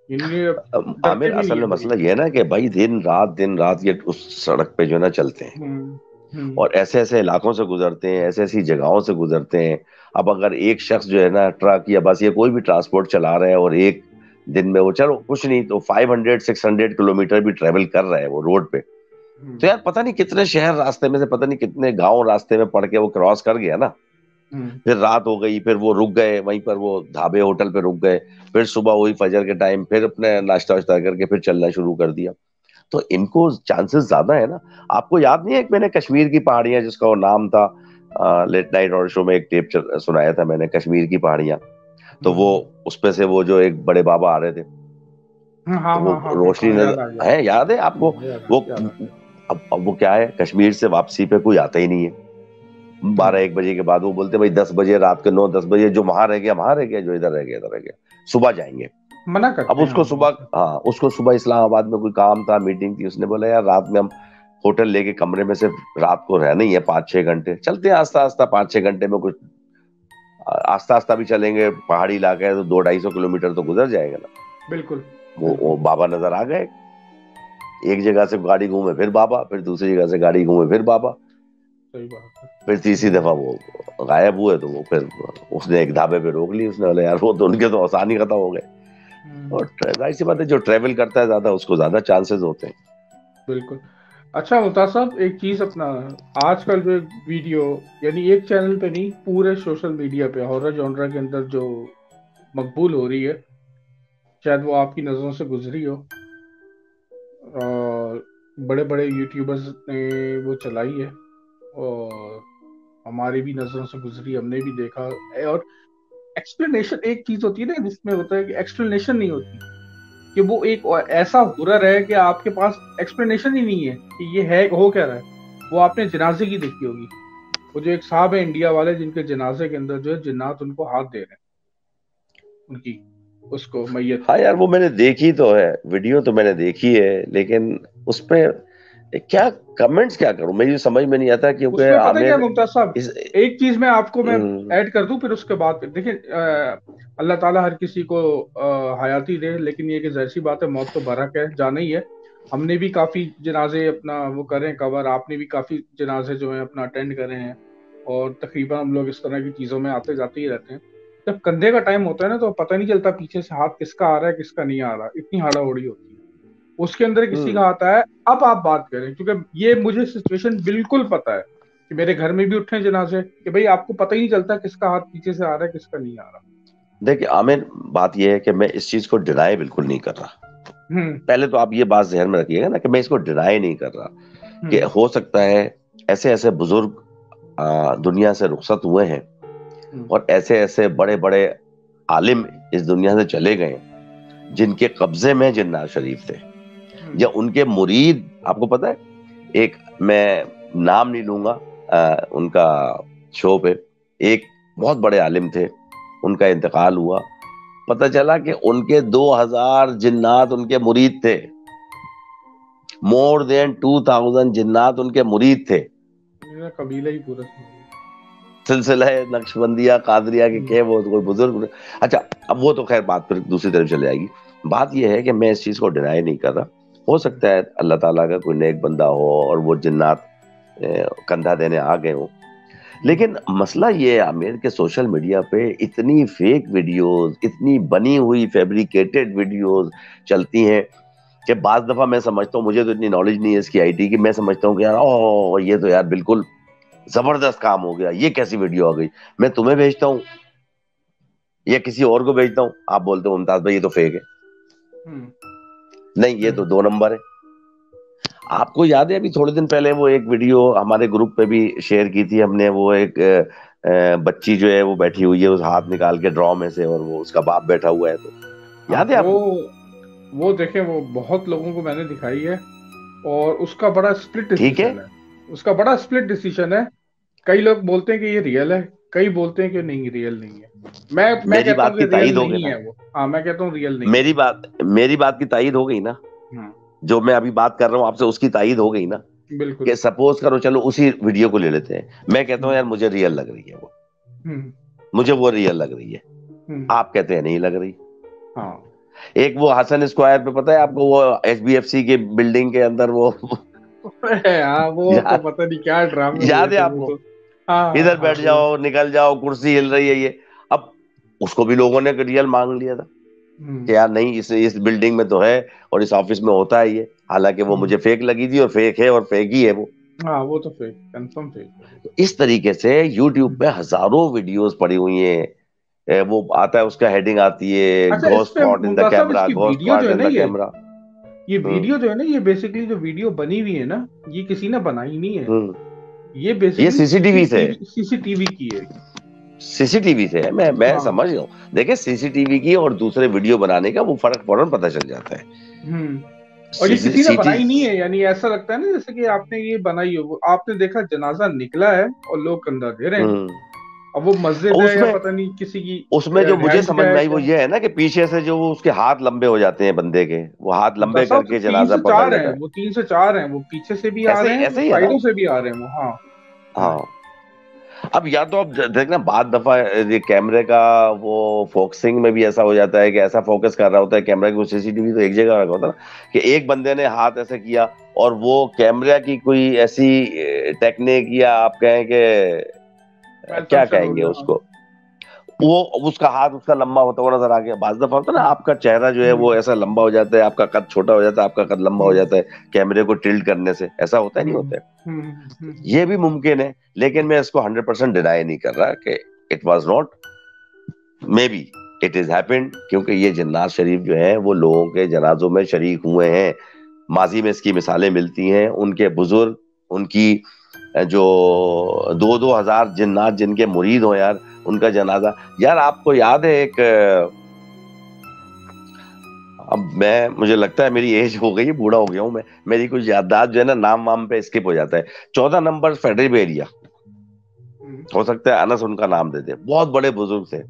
इनके आमिर, डरते भी नहीं असल है में कभी। मसला ये है ना कि भाई दिन रात ये उस सड़क पे जो है ना चलते हैं, हम्म। हम्म। और ऐसे ऐसे इलाकों से गुजरते हैं, ऐसे ऐसी जगहों से गुजरते हैं। अब अगर एक शख्स जो है ना ट्रक या बस या कोई भी ट्रांसपोर्ट चला रहा है, और एक दिन में वो चलो कुछ नहीं तो 500 600 किलोमीटर भी ट्रेवल कर रहा है वो रोड पे, तो हम्म। यार पता नहीं कितने शहर रास्ते में से, पता नहीं कितने गांव रास्ते में पड़ के वो क्रॉस कर गया ना। हम्म। फिर रात हो गई, फिर वो रुक गए वहीं पर, वो ढाबे होटल पे रुक गए, फिर सुबह हुई फजर के टाइम फिर अपने नाश्ता वाश्ता करके फिर चलना शुरू कर दिया। तो इनको चांसेस ज्यादा है ना। आपको याद नहीं है, एक मैंने कश्मीर की पहाड़ियां जिसका वो नाम था, लेट नाइट और शो में एक टेप सुनाया था मैंने, कश्मीर की पहाड़ियां। तो वो हम्म। उसपे से वो जो एक बड़े बाबा आ रहे थे, हाँ हाँ तो वो हाँ हाँ हाँ रोशनी हाँ, याद आ नजर गया। है, याद है आपको? वो याद आ गया। अब वो क्या है, कश्मीर से वापसी पे कोई आता ही नहीं है। बारह हम्म। एक बजे के बाद वो बोलते भाई 10 बजे, रात के 9 10 बजे, जो वहां रह गया वहां रह गया, जो इधर रह गया इधर रह गया, सुबह जाएंगे। मना अब करते हैं उसको हम लोगों सुबह, से। हाँ उसको सुबह इस्लामाबाद में कोई काम था, मीटिंग थी, उसने बोला यार रात में हम होटल लेके कमरे में सिर्फ रात को रहना ही है, 5 6 घंटे चलते हैं आस्ता आस्ता, 5 6 घंटे में कुछ आस्ता आस्ता भी चलेंगे, पहाड़ी इलाका है तो 2 250 किलोमीटर तो गुजर जाएगा ना। बिल्कुल। वो बिल्कुल। बाबा नजर आ गए, एक जगह से गाड़ी घूमे फिर बाबा, फिर दूसरी जगह से गाड़ी घूमे फिर बाबा, सही बात है। फिर तीसरी दफा वो गायब हुए। तो वो फिर उसने एक ढाबे पे रोक ली, उसने बोला यार वो तो उनके तो आसान ही खत्म हो गए। हम्म। और जाहिर सी बात है, जो ट्रेवल करता है ज्यादा उसको ज्यादा चांसेस होते हैं। बिल्कुल। अच्छा मुमताज साहब, एक चीज अपना, आजकल जो वीडियो, यानी एक चैनल पे नहीं, पूरे सोशल मीडिया पे हॉरर जॉनरा के अंदर जो मकबूल हो रही है, शायद वो आपकी नज़रों से गुजरी हो, और बड़े बड़े यूट्यूबर्स ने वो चलाई है, और हमारी भी नज़रों से गुजरी, हमने भी देखा। और एक्सप्लेनेशन एक चीज होती है ना, जिसमें होता है कि एक्सप्लेनेशन नहीं होती, कि वो एक ऐसा हुरर है कि आपके पास एक्सप्लेनेशन ही नहीं है कि ये है, हो क्या रहा है। वो आपने जनाजे की देखी होगी, वो जो एक साहब है इंडिया वाले, जिनके जनाजे के अंदर जो है जिन्नात उनको हाथ दे रहे हैं, उनकी, उसको मैयत हाँ को। यार, वो मैंने देखी तो है, वीडियो तो मैंने देखी है, लेकिन उस पे क्या कमेंट्स क्या करूं, मुझे समझ में नहीं आता, क्योंकि उसमें पता है क्या आमिर मुमताज साहब, इस। एक चीज मैं आपको मैं हम्म, ऐड कर दूं, फिर उसके बाद देखिए, अल्लाह ताला हर किसी को हयाती दे, लेकिन ये कि जाहिर सी बात है, मौत तो बरहक है, जाना ही है। हमने भी काफी जनाजे अपना वो करें कवर, आपने भी काफी जनाजे जो है अपना अटेंड करे हैं, और तकरीबन हम लोग इस तरह की चीजों में आते जाते ही रहते हैं। जब कंधे का टाइम होता है ना, तो पता नहीं चलता पीछे से हाथ किसका आ रहा है किसका नहीं आ रहा, इतनी हाड़ाहोड़ी होती है। उसके अंदर किसी का हाथ आया, अब आप बात करें, क्योंकि ये मुझे सिचुएशन बिल्कुल पता है कि मेरे घर में भी उठे जनाजे कि भाई आपको पता ही नहीं चलता किसका हाथ पीछे से आ रहा है किसका नहीं आ रहा। देखिए आमिर, बात यह है कि मैं इस चीज को डिनाई बिल्कुल नहीं कर रहा। पहले तो आप ये बात ध्यान में रखिएगा ना कि मैं इसको डिनाई नहीं कर रहा कि हो सकता है ऐसे ऐसे बुजुर्ग दुनिया से रुखसत हुए हैं और ऐसे ऐसे बड़े बड़े आलिम इस दुनिया से चले गए जिनके कब्जे में जिन्नात शरीफ थे, या उनके मुरीद। आपको पता है, एक मैं नाम नहीं लूंगा उनका शो पे, एक बहुत बड़े आलिम थे, उनका इंतकाल हुआ, पता चला कि उनके 2000 जिन्नात उनके मुरीद थे। मोर देन 2000 जिन्नात उनके मुरीद थे। कबीला ही पूरा सिलसिला नक्शबंदिया कादरिया के क्या वो कोई बुजुर्ग। अच्छा, अब वो तो खैर बात फिर दूसरी तरफ चले जाएगी। बात यह है कि मैं इस चीज को डिनाई नहीं कर रहा। हो सकता है अल्लाह ताला का कोई नेक बंदा हो और वो जिन्नात कंधा देने आ गए हो, लेकिन मसला ये है आमिर कि सोशल मीडिया पे इतनी फेक वीडियोस, इतनी बनी हुई फैब्रिकेटेड वीडियोस चलती हैं कि बाज दफा मैं समझता हूँ, मुझे तो इतनी नॉलेज नहीं है इसकी आईटी की, मैं समझता हूँ कि यार ओह ये तो यार बिल्कुल जबरदस्त काम हो गया, ये कैसी वीडियो आ गई। मैं तुम्हें भेजता हूँ या किसी और को भेजता हूँ, आप बोलते हो मुमताज भाई ये तो फेक है, नहीं ये तो 2 नंबर है। आपको याद है अभी थोड़े दिन पहले वो एक वीडियो हमारे ग्रुप पे भी शेयर की थी हमने, वो एक बच्ची जो है वो बैठी हुई है, उस हाथ निकाल के ड्रॉ में से, और वो उसका बाप बैठा हुआ है, तो याद है आपको? वो देखे, वो बहुत लोगों को मैंने दिखाई है और उसका बड़ा स्प्लिट डिसीजन है। उसका बड़ा स्प्लिट डिसीजन है। कई लोग बोलते हैं कि ये रियल है, कई बोलते हैं कि नहीं रियल नहीं है। मैं कहता हूँ कि रियल नहीं है वो। हाँ, मैं कहता हूँ रियल नहीं। मेरी बात की तायीद हो गई ना, जो मैं अभी बात कर रहा हूँ आपसे उसकी तायीद हो गई ना। बिल्कुल। कि सपोज करो, चलो उसी वीडियो को ले लेते हैं, मैं कहता हूँ यार मुझे रियल लग रही है वो, मुझे वो रियल लग रही है, आप कहते हैं नहीं लग रही। हाँ। एक वो हसन स्क्वायर पे पता है आपको, वो एचबीएफसी के बिल्डिंग के अंदर वो हाँ, वो तो पता नहीं क्या ड्रामे याद हुए है थे आपको? वो तो। इधर बैठ जाओ, निकल जाओ, कुर्सी हिल रही है ये। अब उसको भी लोगों ने रियल मांग लिया था कि यार नहीं, इस बिल्डिंग में तो है और इस ऑफिस में होता है ये, हालांकि वो मुझे फेक लगी थी और फेक है और फेक ही है वो। हाँ, वो तो फेक, कंफर्म फेक है। तो इस तरीके से यूट्यूब पे हजारों वीडियोस पड़ी हुई हैं। वो आता है, उसका हेडिंग आती है अच्छा, इस घोस्ट पे कॉट इन द मुमताज साहब, कैमरा, इसकी घोस्ट वीडियो जो कॉट है इन ना, द कैमरा। ये वीडियो जो है ना, ये बेसिकली जो वीडियो बनी हुई है ना, ये किसी ने बनाई नहीं है। ये ये बेसिकली सीसीटीवी से सीसीटीवी की है। सीसीटीवी से है। मैं समझ रहा हूँ। देखिए सीसीटीवी की और दूसरे वीडियो बनाने का वो फर्क फौरन पता चल जाता है। और ये किसी ने बनाई नहीं है, यानी ऐसा लगता है ना जैसे कि आपने ये बनाई हो। आपने देखा जनाजा निकला है और लोग कंधा दे रहे हैं। अब वो मस्जिद है या पता नहीं किसी की उसमें जो मुझे रिहाइश समझ का में है आई वो ये है ना कि पीछे से जो वो उसके हाथ लंबे हो जाते हैं बंदे के, वो हाथ लंबे करके तीन जनाजा से पकड़ चार लेता हैं है। वो 3 से 4 हैं वो, पीछे से भी आ ऐसे रहे हैं, ऐसे ही है ना? साइडों से भी आ रहे हैं वो। हाँ। हाँ। अब या तो अब देखना, बाद दफा ये कैमरे का वो फोकसिंग में भी ऐसा हो जाता है कि ऐसा फोकस कर रहा होता है कैमरा की, सीसीटीवी तो एक जगह रखा होता है ना, कि एक बंदे ने हाथ ऐसे किया और वो कैमरा की कोई ऐसी टेक्निक, या आप कहें कि क्या कहेंगे उसको, वो उसका हाथ उसका लंबा होता हुआ नजर आ गया। बाज दफा होता है ना, आपका चेहरा जो है वो ऐसा लंबा हो जाता है, आपका कद छोटा हो जाता है, आपका कद लंबा हो जाता है कैमरे को टिल्ट करने से, ऐसा होता है नहीं होता है? ये भी मुमकिन है, लेकिन मैं इसको 100% डिनाई नहीं कर रहा कि it was not, may be it is happened, क्योंकि ये जिन्नात शरीफ जो है वो लोगों के जनाजों में शरीक हुए हैं। माजी में इसकी मिसालें मिलती हैं, उनके बुजुर्ग, उनकी जो 2-2 हजार जिन्नात जिनके मुरीद हो यार, उनका जनाजा। यार आपको याद है एक, अब मुझे लगता है मेरी एज हो गई है, बूढ़ा हो गया हूं मैं, मेरी कुछ याददाश्त जो है ना नाम वाम पे स्किप हो जाता है। 14 नंबर फेडरल एरिया, हो सकता है अनस उनका नाम दे दे, बहुत बड़े बुजुर्ग थे।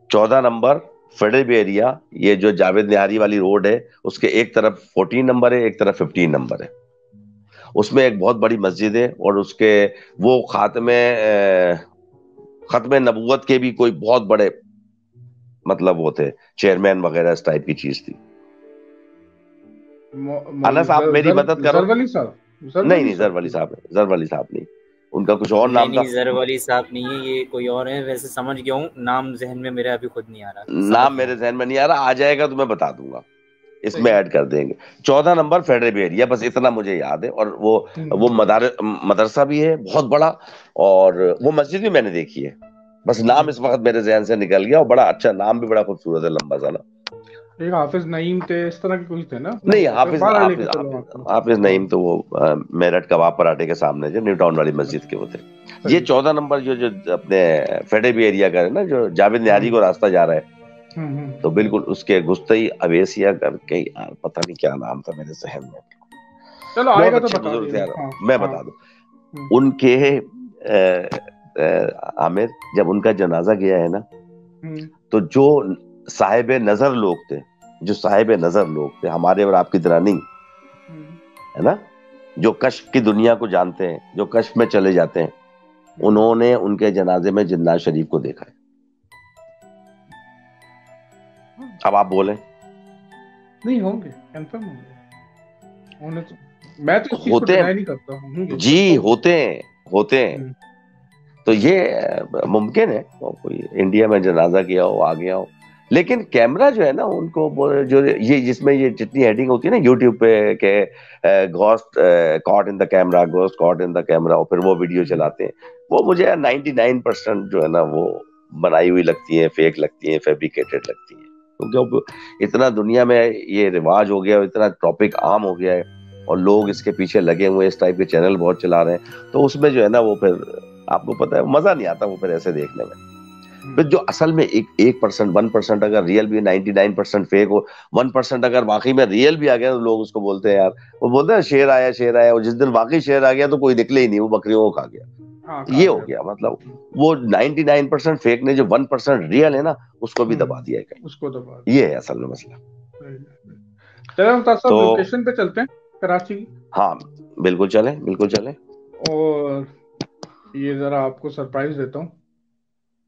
14 नंबर फेडरल एरिया, ये जो जावेद निहारी वाली रोड है, उसके एक तरफ 14 नंबर है, एक तरफ 15 नंबर है। उसमें एक बहुत बड़ी मस्जिद है और उसके वो खत्म नबूवत के भी कोई बहुत बड़े मतलब वो थे, चेयरमैन वगैरह, इस टाइप की चीज थी। अनस आप मेरी मदद करो। जरवली साहब, नहीं नहीं, जरवली साहब नहीं, उनका कुछ और नाम था। नहीं, जर वाली साहब नहीं है, ये कोई और है। वैसे समझ गया हूँ, नाम जहन में मेरे अभी खुद नहीं आ रहा। नाम मेरे जहन में नहीं आ रहा, आ जाएगा तो मैं बता दूंगा, इसमें ऐड कर देंगे। 14 नंबर फेडरेबेरिया, बस इतना मुझे याद है। और वो मदरसा भी है बहुत बड़ा, और वो मस्जिद भी मैंने देखी है। बस नाम इस वक्त मेरे जहन से निकल गया, और बड़ा अच्छा नाम भी, बड़ा खूबसूरत है, लंबा सा ना। एक हाफिज नईम थे, इस तरह के कुछ थे ना। नहीं, बारह लेके चलो हाफिज नईम तो वो मेरठ कबाब पराठे के सामने जो न्यू टाउन वाली मस्जिद के वो थे। ये 14 नंबर जो अपने फेडरेबी एरिया का है ना, जो जावेद न्यारी को रास्ता जा रहा है, तो बिल्कुल उसके घुसते ही अवेसिया करके, यार पता नहीं क्या नाम था मेरे जहन में। चलो आएगा तो बता बुजुर्ग थे यार, मैं बता दूं। उनके आमिर, जब उनका जनाजा गया है ना, तो जो साहिब नजर लोग थे, जो साहिब नजर लोग थे, हमारे और आपकी तरह नहीं है ना, जो कश्फ की दुनिया को जानते हैं, जो कश्फ में चले जाते हैं, उन्होंने उनके जनाजे में जिन्नात शरीफ को देखा है। अब आप बोलें। नहीं होंगे, कंफर्म होंगे, तो मैं तो इस चीज को डिनाई नहीं करता हूं जी, होते हैं। तो ये मुमकिन है कोई इंडिया में जनाजा किया हो, आ गया हो। लेकिन कैमरा जो है ना, उनको जो ये जिसमें ये जितनी हेडिंग होती है ना यूट्यूब पे के ghost caught in the camera, ghost caught in the camera, और फिर वो वीडियो चलाते हैं, वो मुझे 99% जो है ना वो बनाई हुई लगती है, फेक लगती है, फैब्रिकेटेड लगती है। क्योंकि इतना दुनिया में ये रिवाज हो गया, इतना टॉपिक आम हो गया है, और लोग इसके पीछे लगे हुए, इस टाइप के चैनल बहुत चला रहे हैं, तो उसमें जो है ना वो फिर आपको पता है मजा नहीं आता वो फिर ऐसे देखने में। फिर जो असल में 1% 1% अगर रियल भी, 99% फेक हो, 1% अगर वाकई में रियल भी आ गया, तो लोग उसको बोलते हैं यार, वो बोलते हैं शेर आया, और जिस दिन वाकई शेर आ गया तो कोई निकले ही नहीं, वो बकरियों को खा गया। ये हो गया, मतलब वो 99% फेक ने जो 1% रियल है ना, उसको भी दबा दिया है, उसको दबा दिया। ये है असल में मसला। चलो लोकेशन पे चलते हैं, कराची की। हाँ बिल्कुल चलें। और ये जरा आपको सरप्राइज देता हूँ,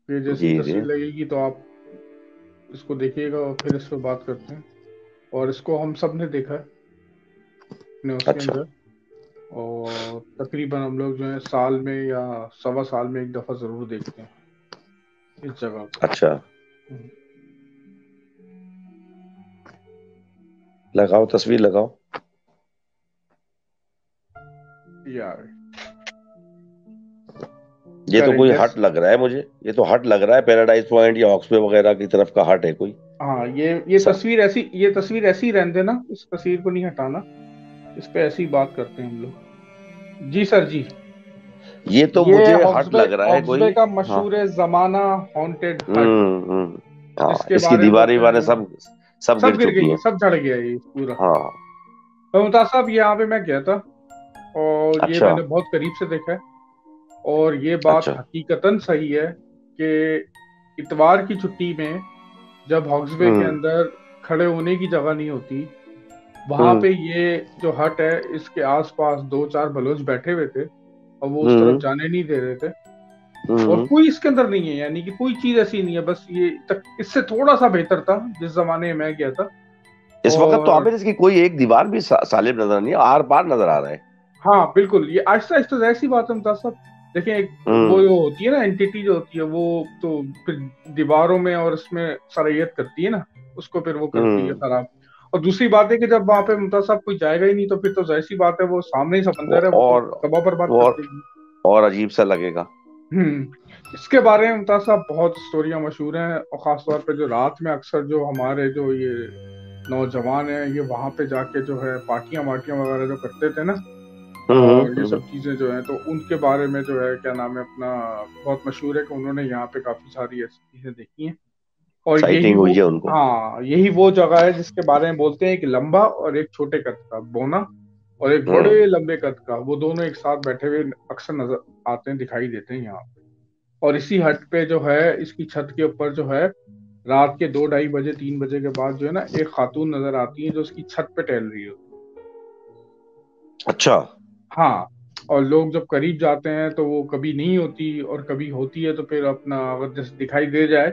ये जैसी तस्वीर लगेगी तो आप इसको देखिएगा, और फिर इस पर बात करते हैं। और इसको हम सब ने देखा है अपने उसके अंदर, और तकरीबन हम लोग जो है साल में या सवा साल में एक दफा जरूर देखते हैं इस जगह को। अच्छा, लगाओ तस्वीर लगाओ यार। ये तो कोई हट लग रहा है मुझे, ये तो हट लग रहा है, पैराडाइज पॉइंट या ऑक्सवे वगैरह की तरफ का हट है कोई। हाँ, ये तस्वीर ऐसी रहने देना, इस तस्वीर को नहीं हटाना, इस पे ऐसी बात करते हैं हम लोग। जी सर जी, ये तो मुझे हट लग रहा है कोई, का मशहूर जमाना हॉन्टेड हट, हाँ, इसकी दीवारें सब गिर चुकी हैं, सब झड़ गया ये पूरा। हाँ। तो मुमताज साहब, यहाँ पे मैं गया था, और ये मैंने बहुत करीब से देखा है, और ये बात हकीकतन सही है कि इतवार की छुट्टी में जब हॉक्सबे के अंदर खड़े होने की जगह नहीं होती, वहां पे ये जो हट है, इसके आसपास 2-4 बलोच बैठे हुए थे, और वो उस तरफ जाने नहीं दे रहे थे, और कोई इसके अंदर नहीं है, यानी कि कोई चीज ऐसी नहीं है। बस ये इससे थोड़ा सा बेहतर था जिस जमाने में मैं गया था। इस वक्त तो आमिर इसकी कोई एक दीवार भी सालिब नजर नहीं है, आर पार नजर आ रहा है। हाँ बिल्कुल, ये आहिस्ता आहिस्ता जाहिर सी बात है मुमताज साहब, देखिए वो जो होती है ना एंटिटी जो होती है, वो तो फिर दीवारों में और इसमें सराहियत करती है ना, उसको फिर वो करती है खराब। और दूसरी बात है कि जब वहां पे मुमताज साहब कोई जाएगा ही नहीं, तो फिर तो जाहिर सी बात है वो सामने ही समंदर है, वो तो कबा पर बात करती है, और अजीब सा लगेगा। इसके बारे में मुमताज साहब बहुत स्टोरियां मशहूर हैं, और खासतौर पे जो रात में अक्सर जो हमारे जो ये नौजवान हैं, ये वहां पे जाके जो है पार्टियां वगैरह जो करते थे ना, और ये सब चीजें जो है, तो उनके बारे में जो है क्या नाम है अपना, बहुत मशहूर है कि उन्होंने यहाँ पे काफी सारी ऐसी चीजें देखी हैं। और यही वो जगह है जिसके बारे में बोलते हैं, एक लंबा और एक छोटे कद का बोना, और एक बड़े लंबे कद का, वो दोनों एक साथ बैठे हुए अक्सर नजर आते हैं, दिखाई देते हैं यहाँ पे। और इसी हट पे जो है, इसकी छत के ऊपर जो है, रात के 2-2:30 बजे 3 बजे के बाद जो है ना, एक खातून नजर आती है जो उसकी छत पे टहल रही होती है। अच्छा, हाँ, और लोग जब करीब जाते हैं तो वो कभी नहीं होती, और कभी होती है तो फिर अपना अगर जैसे दिखाई दे जाए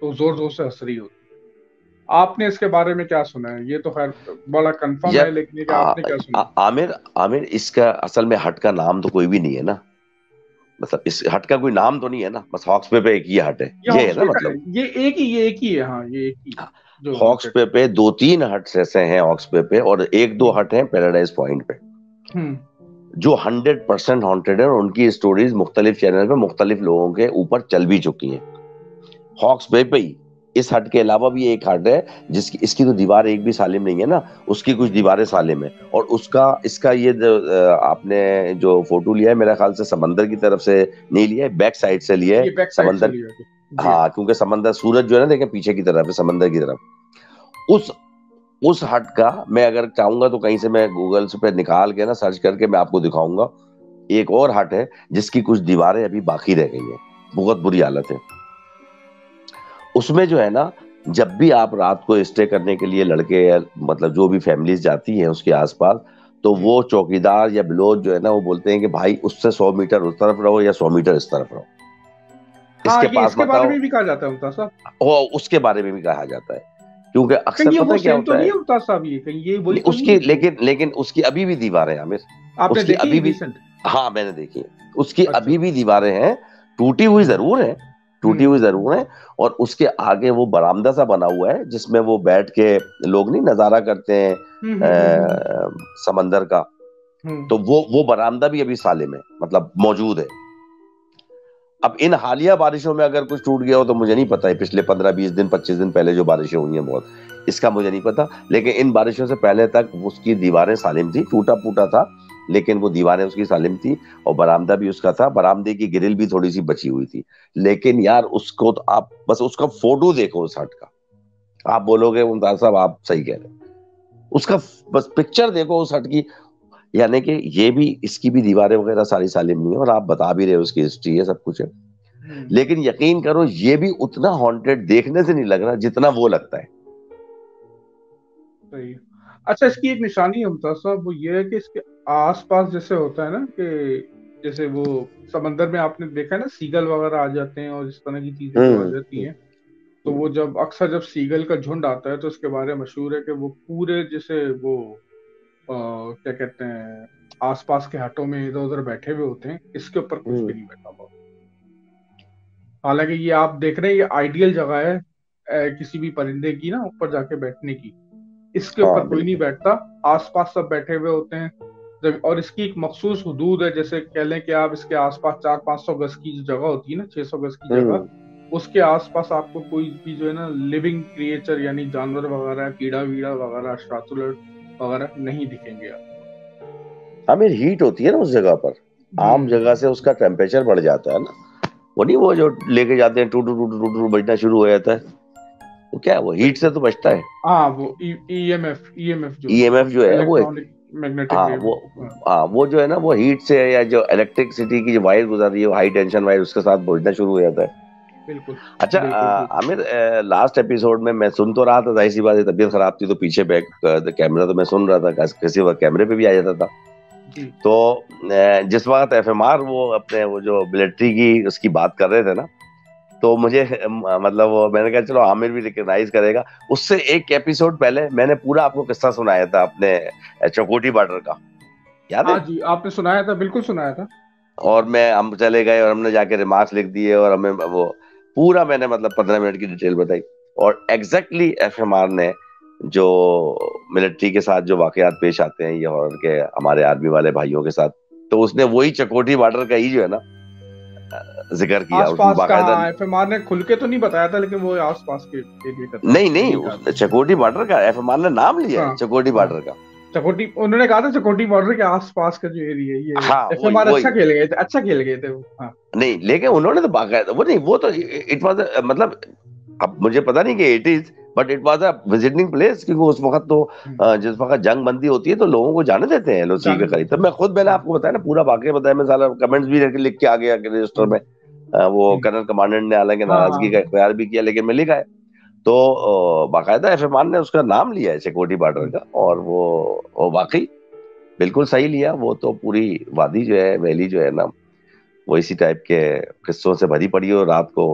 तो जोर जोर से हंस रही होती है। आपने इसके बारे में क्या सुना है? ये तो खैर बड़ा कंफर्म है, लेकिन आपने क्या सुना? आमिर इसका असल में हट का नाम तो कोई भी नहीं है ना, मतलब इस हट का कोई नाम तो नहीं है ना, बस हॉक्स पे एक ही हट है, ये है ना मतलब। ये एक ही है, हाँ ये एक ही है जो हॉक्स haunted पे 2-3 हट्स ऐसे हैं हॉक्स पे, और 1-2 है। हट हैं पैराडाइज पॉइंट पे हम्म जो 100% हॉन्टेड है, और उनकी स्टोरीज मुख्तलिफ चैनल पे मुख्तलिफ लोगों के ऊपर चल भी चुकी हैं। हॉक्स पे ही इस हट के अलावा भी एक हट है जिसकी इसकी तो दीवार एक भी सालिम नहीं है ना, उसकी कुछ दीवारें सालिम है, और उसका इसका ये आपने जो फोटो लिया है मेरा ख्याल से समंदर की तरफ से नहीं लिया है, बैक साइड से लिया ये है बैक साइड से समंदर। लिया जी। हाँ, क्योंकि समंदर सूरज जो है ना देखे पीछे की तरफ है समंदर की तरफ। उस हट का मैं अगर चाहूंगा तो कहीं से मैं गूगल से पे निकाल के ना सर्च करके मैं आपको दिखाऊंगा। एक और हट है जिसकी कुछ दीवारें अभी बाकी रह गई हैं, बहुत बुरी हालत है उसमें जो है ना। जब भी आप रात को स्टे करने के लिए लड़के या मतलब जो भी फैमिलीज जाती हैं उसके आसपास, तो वो चौकीदार या बिलोच जो है ना वो बोलते हैं कि भाई उससे 100 मीटर उस तरफ रहो या 100 मीटर इस तरफ रहो, हाँ, इसके ये पास इसके मत बारे आओ। में भी कहा जाता है मुमताज साहब। और उसके बारे में भी कहा जाता है, क्योंकि कहीं अक्सर ये पता वो है क्या सेम तो होता नहीं है। है मुमताज साहब, ये कहीं ये वही तो नहीं उसकी है जो लेकिन उसकी अभी भी दीवारें हैं आमिर, आपने उसकी देखी अभी भी। रिसेंट? हाँ मैंने देखी है, उसकी अच्छा। अभी भी दीवारें हैं, टूटी हुई जरूर है, टूटी हुई हम्म जरूर है। और उसके आगे वो बरामदा सा बना हुआ है जिसमें वो बैठ के लोग नहीं नजारा करते हैं हम्म हम्म हम्म हम्म समंदर का। हम्म। तो वो बरामदा भी अभी सालिम है, मतलब मौजूद है। अब इन हालिया बारिशों में अगर कुछ टूट गया हो तो मुझे नहीं पता है, पिछले 15-20 दिन 25 दिन पहले जो बारिशें हुई हैं बहुत, इसका मुझे नहीं पता। लेकिन इन बारिशों से पहले तक उसकी दीवारें सालिम थी, टूटा फूटा था लेकिन वो दीवारें उसकी सालिम थी, और बरामदा भी उसका था, बरामदे की ग्रिल भी थोड़ी सी बची हुई थी। लेकिन यार उसको तो आप बस उसका फोटो देखो उस हट का, आप बोलोगे मुमताज साहब आप सही कह रहे हैं। उसका बस पिक्चर देखो उस हट की, यानी कि ये भी इसकी भी दीवारें वगैरह सारी सालिम नहीं है, और आप बता भी रहे हो उसकी हिस्ट्री है सब कुछ है। हम्म। लेकिन यकीन करो ये भी उतना हॉन्टेड देखने से नहीं लग रहा जितना वो लगता है। सही है। अच्छा, इसकी एक निशानी है मुमताज साहब, वो ये है कि इसके आसपास जैसे होता है ना कि जैसे वो समंदर में आपने देखा है ना, सीगल वगैरह आ जाते हैं और इस तरह की चीजें जो आ जाती हम्म हैं। तो वो जब अक्सर जब सीगल का झुंड आता है तो उसके बारे में मशहूर है कि वो पूरे जैसे वो क्या कहते हैं, आसपास के हटों में इधर उधर बैठे हुए होते हैं, इसके ऊपर कुछ भी हम्म नहीं बैठा हुआ। हालांकि ये आप देख रहे हैं, ये आइडियल जगह है किसी भी परिंदे की ना ऊपर जाके बैठने की। इसके ऊपर हाँ कोई नहीं बिल्कुल। बैठता, आसपास सब बैठे हुए होते हैं। जब और इसकी एक मखसूस हदूद है, जैसे कह लें कि आप इसके आसपास 400-500 गज की जो जगह होती है ना, 600 गज की हम्म जगह, उसके आसपास आपको कोई भी जो है ना लिविंग क्रिएचर यानी जानवर वगैरह, कीड़ा वीड़ा वगैरह, अशरातुल वगैरह नहीं दिखेंगे आप। हमें हीट होती है ना उस जगह पर, आम जगह हम्म। से उसका टेम्परेचर बढ़ जाता है ना। वो नहीं वो जो लेके जाते हैं two two two two two बजना शुरू हो जाता है, वो क्या है वो हीट से तो बचता है। हाँ, वो ईएमएफ जो ईएमएफ जो है वो इलेक्ट्रॉनिक मैग्नेटिक हाँ वेव। वो हाँ वो जो है ना वो हीट से, या जो इलेक्ट्रिसिटी की जो वायर गुजर रही है वो हाई टेंशन वायर उसके साथ बढ़ना शुरू हो जाता है। बिल्कुल अच्छा बिल्कुल बिल्कुल। आमिर, लास्ट एपिसोड में मैं सुन तो रहा था, जाहिर सी बात है तबीयत खराब थी तो पीछे बैक कैमरा तो मैं सुन रहा था, किसी वक्त कैमरे पे भी आ जाता था। जी तो जिस वक्त एफएमआर वो अपने वो जो मिलिट्री की उसकी बात कर रहे थे ना, तो मुझे मतलब वो मैंने कहा चलो आमिर भी रिकग्नाइज करेगा। उससे एक एपिसोड पहले मैंने पूरा आपको किस्सा सुनाया था अपने चकोटी बॉर्डर का, याद हाँ है। जी, आपने सुनाया था, बिल्कुल सुनाया था। और हम चले गए और हमने जाके रिमार्क्स लिख दिए, और हमें वो पूरा मैंने मतलब 15 मिनट की डिटेल बताई। और एग्जैक्टली एफएमआर ने जो मिलिट्री के साथ जो वाकयात पेश आते हैं ये हॉरर के हमारे आर्मी वाले भाइयों के साथ, तो उसने वही चकोटी बॉर्डर का ही जो है ना जिक्र किया उसमें आसपास का, बाकायदा। हाँ, एफएमआर ने खुल के तो नहीं बताया था, लेकिन वो आसपास के एरिया का था, नहीं नहीं यही कहा उस था। चकोटी बॉर्डर का एफएमआर ने नाम लिया है, हाँ चकोटी हाँ, बॉर्डर का। चकोटी उन्होंने कहा था, चकोटी बॉर्डर के आसपास का जो एरिया है ये। हाँ वही एफएमआर वही। अच्छा खेल गए थे, अच्छा खेल गए थे वो, हाँ। नहीं लेकिन उन्होंने तो बाकायदा वो नहीं वो तो इट वाज मतलब, अब मुझे पता नहीं कि it is, but it was a visiting place, क्योंकि उस वक्त तो हम्म, जिस वक्त जंग बंदी होती है तो लोगों को जाने देते हैं एलओसी जाने के करीब। देते तो हैं। मैंने हम्म आपको बताया ना पूरा वाकया बताया, मैं सारा कमेंट्स भी लिख के आ गया रजिस्टर हम्म में। वो हम्म। कर्नल कमांडेंट ने हालांकि हाँ नाराजगी का हाँ। इख्तियार भी किया लेकिन मैं लिखा है। तो बाकायदा एफएमआर ने उसका नाम लिया है सिक्योरिटी बॉर्डर हम्म, का, और वो वाकई बिल्कुल सही लिया। वो तो पूरी वादी जो है वैली जो है ना वो इसी टाइप के किस्सों से भरी पड़ी है, और रात को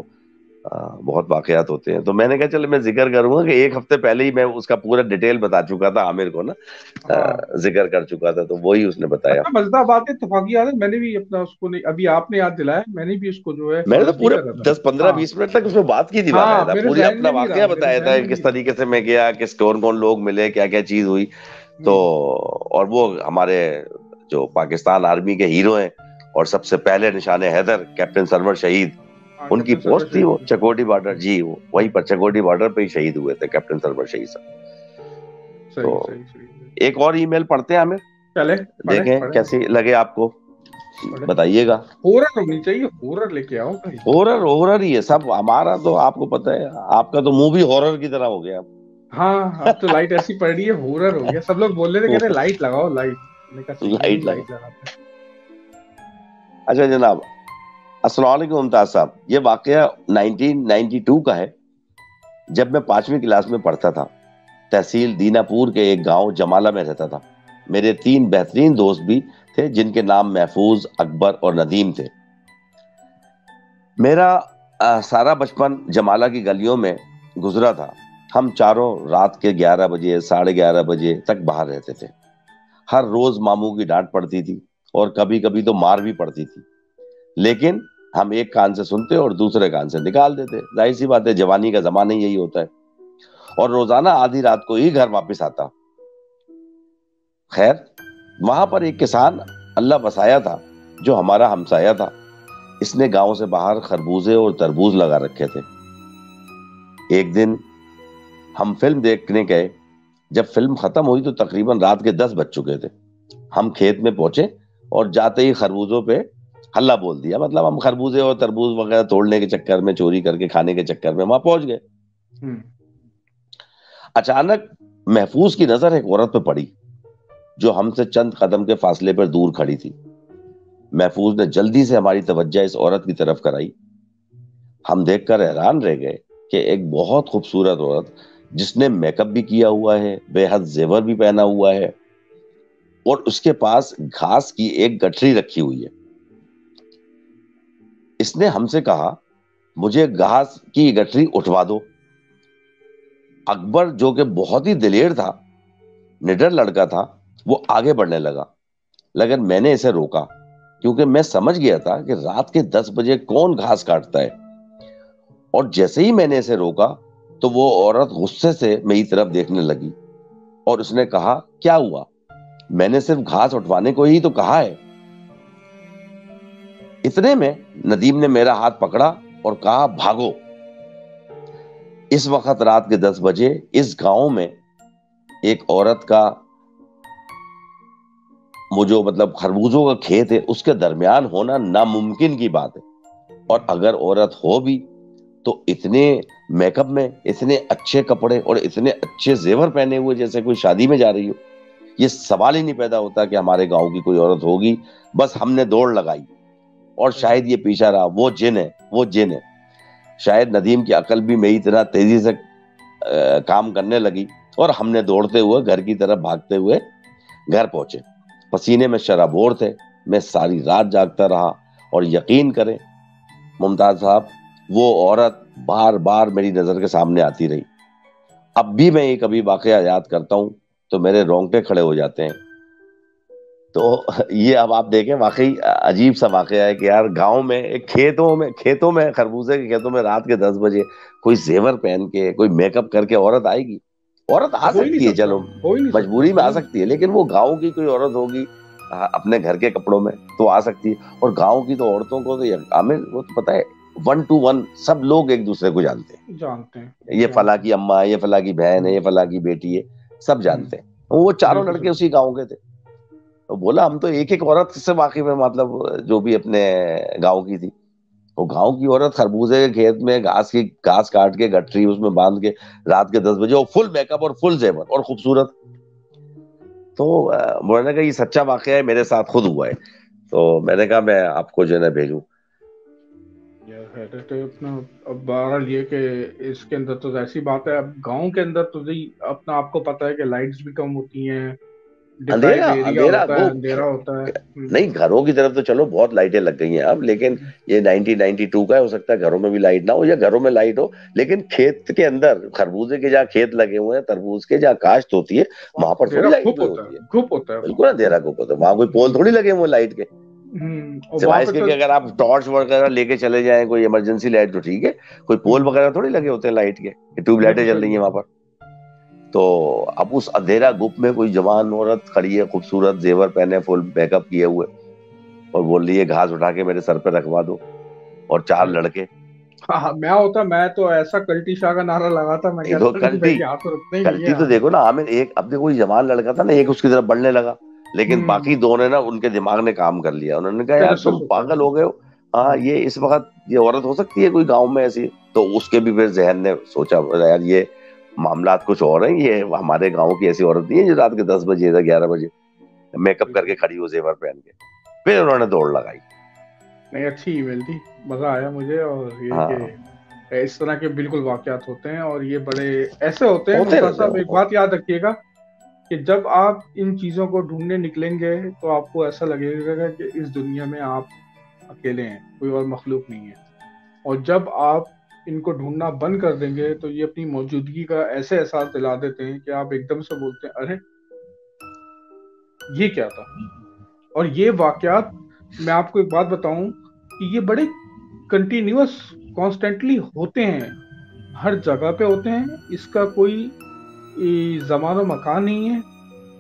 बहुत वाकयात होते हैं। तो मैंने कहा चलो मैं जिक्र करूंगा कि एक हफ्ते पहले ही मैं उसका पूरा डिटेल बता चुका था आमिर को ना, हाँ, जिक्र कर चुका था, तो वही उसने बताया। अच्छा मजेदार बात है, इत्तेफाकी याद है, मैंने भी अपना उसको नहीं, अभी आपने याद दिलाया, मैंने भी उसको जो है मैंने तो फॉलो नहीं पूरे करा था। 10 15 20 मिनट तक उसमें बात की थी हाँ, बाकायदा, मेरे पूरी जहन अपना में नहीं रहा, वाकया मेरे बताया जहन था में किस नहीं रहा। तरीके से मैं गया, किस कौन कौन लोग मिले, क्या क्या चीज हुई। तो हम्म। और वो हमारे जो पाकिस्तान आर्मी के हीरो हैं और सबसे पहले निशाने हैदर कैप्टन सरवर शहीद, हाँ, उनकी कैप्टन सरवर पोस्ट थी वो शहीद। चकोटी बॉर्डर जी, वो वहीं पर चकोटी बॉर्डर पे ही शहीद हुए थे कैप्टन सरवर शहीद साहब। सही तो सही सही सही। एक और ईमेल पढ़ते हैं हमें, चले, पढ़े देखें पढ़े कैसी लगे आपको, पढ़े। बताइएगा। हॉरर होनी चाहिए, हॉरर लेके आओ भाई। हॉरर हॉरर ही है सब हमारा, तो आपको पता है आपका तो मूवी हॉरर की तरह हो गया। हाँ, अब तो लाइट ऐसी पड़ रही है, हॉरर हो गया, सब लोग बोल रहे थे, कह रहे लाइट लगाओ लाइट। मैंने कहा ठीक है जी, लाइट लगा। लाइट लगाते अच्छा जनाब, अस्सलाम वालेकुम मुमताज साहब, ये वाकया 1992 का है, जब मैं 5वीं क्लास में पढ़ता था। तहसील दीनापुर के एक गांव जमाला में रहता था। मेरे 3 बेहतरीन दोस्त भी थे जिनके नाम महफूज, अकबर और नदीम थे। मेरा सारा बचपन जमाला की गलियों में गुजरा था। हम चारों रात के 11 बजे 11:30 बजे तक बाहर रहते थे। हर रोज मामू की डांट पड़ती थी और कभी कभी तो मार भी पड़ती थी, लेकिन हम एक कान से सुनते और दूसरे कान से निकाल देते। जाहिर सी बात है, जवानी का जमाना ही यही होता है। और रोजाना आधी रात को ही घर वापस आता। खैर, वहां पर एक किसान अल्लाह बसाया था, जो हमारा हमसाया था। इसने गांव से बाहर खरबूजे और तरबूज लगा रखे थे। एक दिन हम फिल्म देखने गए। जब फिल्म खत्म हुई तो तकरीबन रात के 10 बज चुके थे। हम खेत में पहुंचे और जाते ही खरबूजों पे हल्ला बोल दिया। मतलब हम खरबूजे और तरबूज वगैरह तोड़ने के चक्कर में, चोरी करके खाने के चक्कर में वहां पहुंच गए। हैं। अचानक महफूज की नजर एक औरत पे पड़ी, जो हमसे चंद कदम के फासले पर दूर खड़ी थी। महफूज ने जल्दी से हमारी तवज्जो इस औरत की तरफ कराई। हम देखकर हैरान रह गए कि एक बहुत खूबसूरत औरत, जिसने मेकअप भी किया हुआ है, बेहद जेवर भी पहना हुआ है, और उसके पास घास की एक गठरी रखी हुई है। इसने हमसे कहा, मुझे घास की गठरी उठवा दो। अकबर, जो कि बहुत ही दिलेर था, निडर लड़का था, वो आगे बढ़ने लगा, लेकिन मैंने इसे रोका, क्योंकि मैं समझ गया था कि रात के 10 बजे कौन घास काटता है। और जैसे ही मैंने इसे रोका, तो वो औरत गुस्से से मेरी तरफ देखने लगी और उसने कहा, क्या हुआ? मैंने सिर्फ घास उठवाने को ही तो कहा है। इतने में नदीम ने मेरा हाथ पकड़ा और कहा, भागो। इस वक्त रात के 10 बजे इस गांव में एक औरत का, वो जो मतलब खरबूजों का खेत है, उसके दरमियान होना नामुमकिन की बात है। और अगर औरत हो भी, तो इतने मेकअप में, इतने अच्छे कपड़े और इतने अच्छे जेवर पहने हुए, जैसे कोई शादी में जा रही हो। ये सवाल ही नहीं पैदा होता कि हमारे गांव की कोई औरत होगी। बस हमने दौड़ लगाई और सही। शायद ये पीछा रहा। वो जिन है, वो जिन है। शायद नदीम की अकल भी मेरी तरह तेजी से काम करने लगी और हमने दौड़ते हुए घर की तरफ भागते हुए घर पहुंचे। पसीने में शराबोर थे। मैं सारी रात जागता रहा और यकीन करें मुमताज साहब, वो औरत बार बार मेरी नजर के सामने आती रही। अब भी मैं ये कभी वाकया याद करता हूं तो मेरे रोंगटे खड़े हो जाते हैं। तो ये अब आप देखें, वाकई अजीब सा वाकया है कि यार गांव में एक खेतों में खरबूजे के खेतों में रात के 10 बजे कोई जेवर पहन के, कोई मेकअप करके औरत आएगी। औरत आ हो ही नहीं सकती है, सकता, चलो हो ही नहीं सकता, मजबूरी में हो आ ही नहीं सकती है, लेकिन वो गांव की कोई औरत होगी अपने घर के कपड़ों में तो आ सकती है। और गांव की तो औरतों को तो आमिर, वो तो पता है, 1 to 1 सब लोग एक दूसरे को जानते हैं। जानते हैं, ये फला जानते की हैं। अम्मा है, ये फला की बहन है, हम्म। ये फला की बेटी है, सब जानते हैं। वो चारों बिल्कुल लड़के सही। उसी गांव के थे। तो बोला, हम तो एक एक औरत से वाकिफ है, मतलब जो भी अपने गांव की थी। वो गांव की औरत खरबूजे के खेत में घास काट के गठरी उसमें बांध के रात के 10 बजे, वो फुल मेकअप और फुल जेवर और खूबसूरत। तो मैंने कहा ये सच्चा वाकया है, मेरे साथ खुद हुआ है। तो मैंने कहा मैं आपको जो है ना भेजूं। यार है तो अपना, अब बहरहाल ये कि इसके अंदर तो ऐसी बात है, अब गांव के अंदर तो जी अपना आपको पता है कि लाइट्स भी कम होती हैं, डिप्राइव अंधेरा एरिया अंधेरा होता है, वो अंधेरा होता है। नहीं, घरों की तरफ तो चलो बहुत लाइटें लग गई हैं अब, लेकिन ये 1992 का है, हो सकता है घरों में भी लाइट ना हो या घरों में लाइट हो, लेकिन खेत के अंदर खरबूजे के जहाँ खेत लगे हुए हैं, तरबूज के जहाँ काश्त होती है, वहाँ वहां तो पर थोड़ी अंधेरा लाइट खूब भी होता होती है। है, खूब होता है बिल्कुल वहाँ अंधेरा को पता, वहां कोई पोल थोड़ी लगे हुए लाइट के, और वहाँ सिवाय पे इसके तो कि अगर आप टॉर्च वगैरह लेके चले जाएं, कोई इमरजेंसी लाइट तो ठीक है, कोई पोल वगैरह थोड़ी लगे होते हैं लाइट के, ट्यूब ये लाइटें तो जल सही रही हैं है। वहां पर। तो अब उस अंधेरा गुप में कोई जवान औरत खड़ी है, खूबसूरत जेवर पहने, फुल मेकअप किए हुए, और बोल रही है घास उठा के मेरे सर पे रखवा दो, और चार लड़के। हाँ हाँ, मैं होता मैं तो ऐसा कल्टी शाह का नारा लगाता, मैं नहीं तो कहता नहीं भाई कल्टी, यहाँ तो रुकना ही नहीं है कल्टी तो यहाँ। देखो ना हमें, एक अब देखो कोई जवान लड़का था ना, एक उसकी तरफ बढ़ने लगा, लेकिन हम्म बाकी दो ने ना, उनके दिमाग ने काम कर लिया, उन्होंने कहा यार पेगासस तुम होता है। पागल हो गए हो, हाँ ये इस वक्त ये औरत हो सकती है कोई गांव में ऐसी? तो उसके भी फिर जहन ने सोचा यार ये मामला कुछ और है, ये हमारे गांव की ऐसी औरत नहीं है जो रात के 10 बजे या 11 बजे मेकअप करके खड़ी हो जेवर पहन के। फिर उन्होंने दौड़ लगाई। नहीं, अच्छी ईमेल थी, मजा आया मुझे। और ये हाँ, कि इस तरह के बिल्कुल वाकयात होते हैं, और ये बड़े ऐसे होते हैं होते मुमताज रहते हैं साहब। एक बात याद रखिएगा कि जब आप इन चीजों को ढूंढने निकलेंगे तो आपको ऐसा लगेगा कि इस दुनिया में आप अकेले हैं, कोई और मखलूक नहीं है। और जब आप इनको ढूंढना बंद कर देंगे तो ये अपनी मौजूदगी का ऐसे एहसास दिला देते हैं कि आप एकदम से बोलते हैं, अरे ये क्या था। और ये वाकयात, मैं आपको एक बात बताऊं कि ये बड़े कंटिन्यूअस, कॉन्स्टेंटली होते हैं, हर जगह पे होते हैं। इसका कोई जमान मकान नहीं है।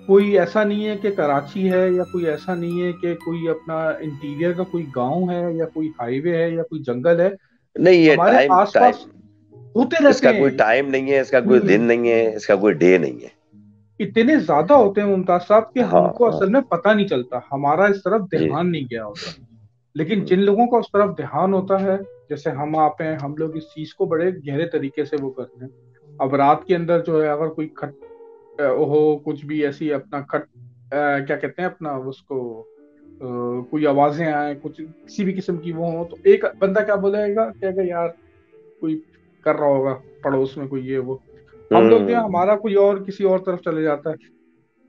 कोई ऐसा नहीं है कि कराची है, या कोई ऐसा नहीं है कि कोई अपना इंटीरियर का कोई गांव है, या कोई हाईवे है, या कोई जंगल है। नहीं ये हमारे टाइम टाइम आसपास होते रहते इसका कोई हैं। टाइम नहीं है, इसका कोई दिन हम्म नहीं है, इसका कोई डे नहीं है। इतने ज्यादा होते हैं मुमताज साहब कि हाँ हमको हाँ, असल में पता नहीं चलता, हमारा इस तरफ जी। ध्यान नहीं गया होता। लेकिन जिन लोगों का उस तरफ ध्यान होता है, जैसे हम आप हैं, हम लोग इस चीज को बड़े गहरे तरीके से वो करते हैं। अब रात के अंदर जो है, अगर कोई खट हो, कुछ भी ऐसी अपना क्या कहते हैं अपना उसको, कोई आवाजें आए, कुछ किसी भी किस्म की वो हो, तो एक बंदा क्या बोलेगा, कहेगा यार कोई कर रहा होगा पड़ोस में, कोई ये वो। हम लोग जो है, हम्म। हमारा कोई और किसी और तरफ चले जाता है।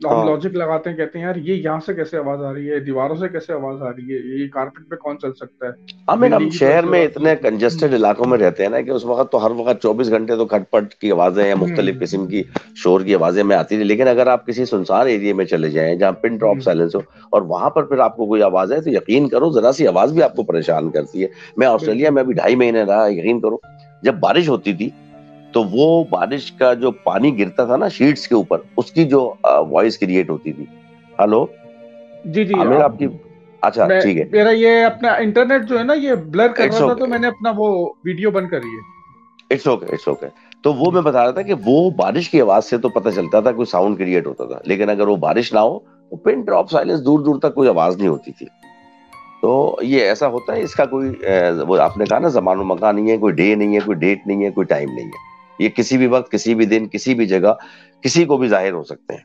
हम हाँ लॉजिक लगाते हैं, कहते हैं यार ये यहाँ से कैसे आवाज आ रही है, दीवारों से कैसे आवाज आ रही है, ये कारपेट पे कौन चल सकता है, हम बिल्ली की तो शहर ऐसी में आवाज नहीं इतने होती। कंजेस्टेड इलाकों में रहते हैं ना, कि उस वक्त तो हर वक्त 24 घंटे तो खटपट की आवाजें या मुख्तलिफ हम्म किस्म की शोर की आवाजें में आती थी, लेकिन अगर आप किसी सुनसान एरिया में चले जाएं जहाँ पिन ड्रॉप हम्म, साइलेंस हो, और वहां पर फिर आपको कोई आवाज है, तो यकीन करो जरा सी आवाज भी आपको परेशान करती है। मैं ऑस्ट्रेलिया बिल्कुल। में अभी 2.5 महीने रहा, यकीन करो जब बारिश होती थी, तो वो बारिश का जो पानी गिरता था ना शीट्स के ऊपर, उसकी जो वॉइस क्रिएट होती थी। हेलो जी जी, आमिर, आप। आपकी, अच्छा मैं ठीक है, मेरा ये अपना इंटरनेट जो है ना, ये ब्लर कर इट्स रहा था, तो ओके, मैंने अपना वो वीडियो बंद करी है। It's okay, it's okay. तो वो जी मैं बता रहा था कि वो बारिश की आवाज से तो पता चलता था, कोई साउंड क्रिएट होता था, लेकिन अगर वो बारिश ना हो तो पिन ड्रॉप साइलेंस, दूर दूर तक कोई आवाज नहीं होती थी। तो ये ऐसा होता है, इसका कोई वो आपने कहा ना जमानो मकान नहीं है, कोई डे नहीं है, कोई डेट नहीं है, कोई टाइम नहीं है। ये किसी भी वक्त, किसी भी दिन, किसी भी जगह, किसी को भी जाहिर हो सकते हैं।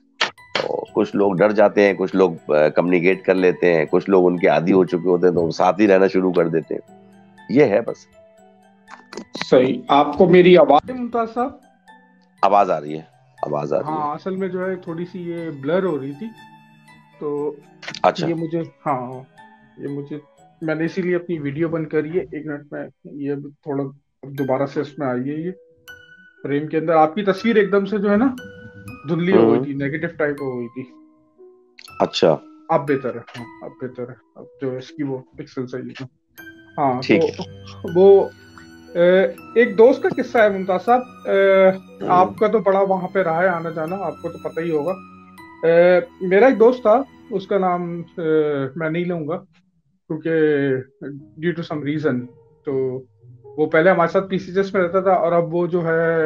तो कुछ लोग डर जाते हैं, कुछ लोग कम्युनिकेट कर लेते हैं, कुछ लोग उनके आदी हो चुके होते हैं तो वो साथ ही रहना शुरू कर देते हैं। ये है बस। सही। आपको मेरी आवाज है मुमताज साहब? आवाज आ रही है, आवाज आ रही है। हाँ, असल में जो है थोड़ी सी ये ब्लर हो रही थी, तो अच्छा, ये मुझे, हाँ, ये मुझे, मैंने इसीलिए अपनी वीडियो बंद करी है। एक मिनट में ये अब थोड़ा, अब दोबारा से इसमें आई है ये फ्रेम के अंदर। आपकी तस्वीर एकदम से जो है ना धुंधली हो गई हम्म, थी, नेगेटिव टाइप हो गई थी। अच्छा अब बेहतर है, हाँ अब बेहतर है। अब जो है इसकी वो पिक्सल सही है। हाँ, तो ठीक है। वो एक दोस्त का किस्सा है मुमताज साहब। हम्म, आपका तो बड़ा वहां पे रहा है आना जाना, आपको तो पता ही होगा। मेरा एक दोस्त था, उसका नाम मैं नहीं लूंगा, क्योंकि ड्यू टू सम रीजन। तो वो पहले हमारे साथ पीसीएस में रहता था, और अब वो जो है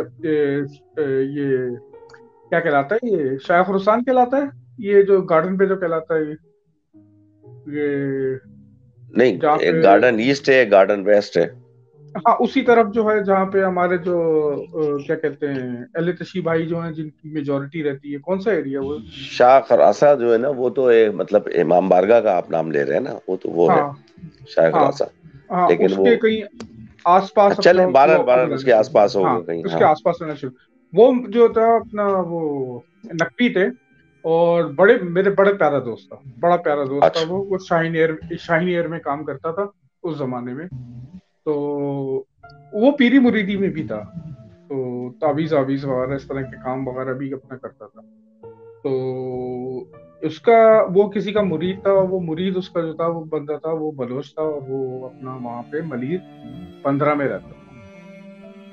ये क्या कहलाता है, ये शायख रुसान कहलाता है, ये जो गार्डन पे जो कहलाता है, ये नहीं, जहाँ पे, एक गार्डन ईस्ट है, एक गार्डन वेस्ट है। हाँ उसी तरफ जो है, जहाँ पे हमारे जो क्या कहते हैं अहले तशी भाई जो हैं, जिनकी मेजोरिटी रहती है। कौन सा एरिया वो? शाह खरासा जो है ना, वो तो मतलब इमाम बारगाह का आप नाम ले रहे हैं ना, वो तो वो है हाँ शाह हाँ खरासा। हाँ, लेकिन वो उसके कहीं आसपास अपना चले, वो बारह अब बारह रहना उसके शुरू। आसपास हाँ, होगा कहीं, उसके हाँ। आसपास रहना शुरू। वो जो था अपना वो नकवी थे। और मेरे बड़े प्यारा दोस्त था, बड़ा प्यारा दोस्त था। अच्छा। वो शाहीन एयर में काम करता था उस जमाने में। तो वो पीरी मुरीदी में भी था, तो ताबीज आबीज वगैरह इस तरह के काम वगैरह भी अपना करता था। तो उसका, वो किसी का मुरीद था, वो मुरीद उसका जो था, वो बंदा था, वो बलोच था, और वो अपना वहां पे मलिर 15 में रहता था,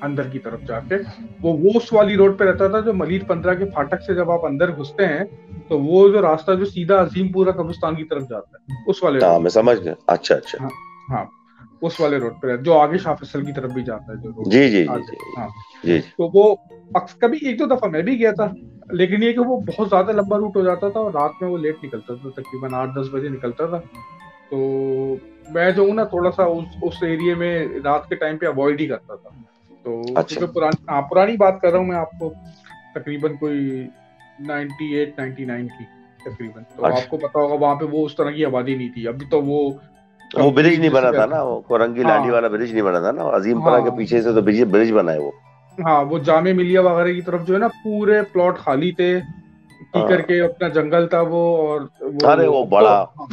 अंदर की तरफ जाके। वो उस वाली रोड पे रहता था जो मलिर 15 के फाटक से जब आप अंदर घुसते हैं, तो वो जो रास्ता जो सीधा अजीमपुरा कब्रिस्तान की तरफ जाता है, उस वाले हाँ रोड मैं पे। समझ गया। अच्छा अच्छा। हाँ, हाँ, उस वाले रोड पे जो आगे शाह फैसल की तरफ भी जाता है, जो रोड जी जी जी आगे। जी हाँ, जी जी। तो वो कभी एक दो दफा मैं भी गया था, लेकिन ये कि वो बहुत ज्यादा लंबा रूट हो जाता था और रात में वो लेट निकलता था, तकरीबन 8-10 बजे निकलता था। तो मैं जो हूँ ना, थोड़ा सा उस एरिया में रात के टाइम पे अवॉइड ही करता था। तो अच्छा क्योंकि पुरानी बात कर रहा हूँ मैं आपको, तकरीबन कोई 98-99 की तकरीबन। तो अच्छा। आपको पता होगा वहां पे वो उस तरह की आबादी नहीं थी, अभी तो वो वो ब्रिज कंप्लीट नहीं जिसे बना था कहते ना, हैं। वो कोरंगी लाली हाँ, वाला ब्रिज नहीं बना था ना, अजीमपुरा के हाँ, पीछे से तो ब्रिज ब्रिज बना है वो। हाँ, वो जामे मिलिया वगैरह की तरफ जो है ना, पूरे प्लॉट खाली थे, कीकर हाँ। के अपना जंगल था वो। और अरे वो वो अब तो, बड़ा हाँ,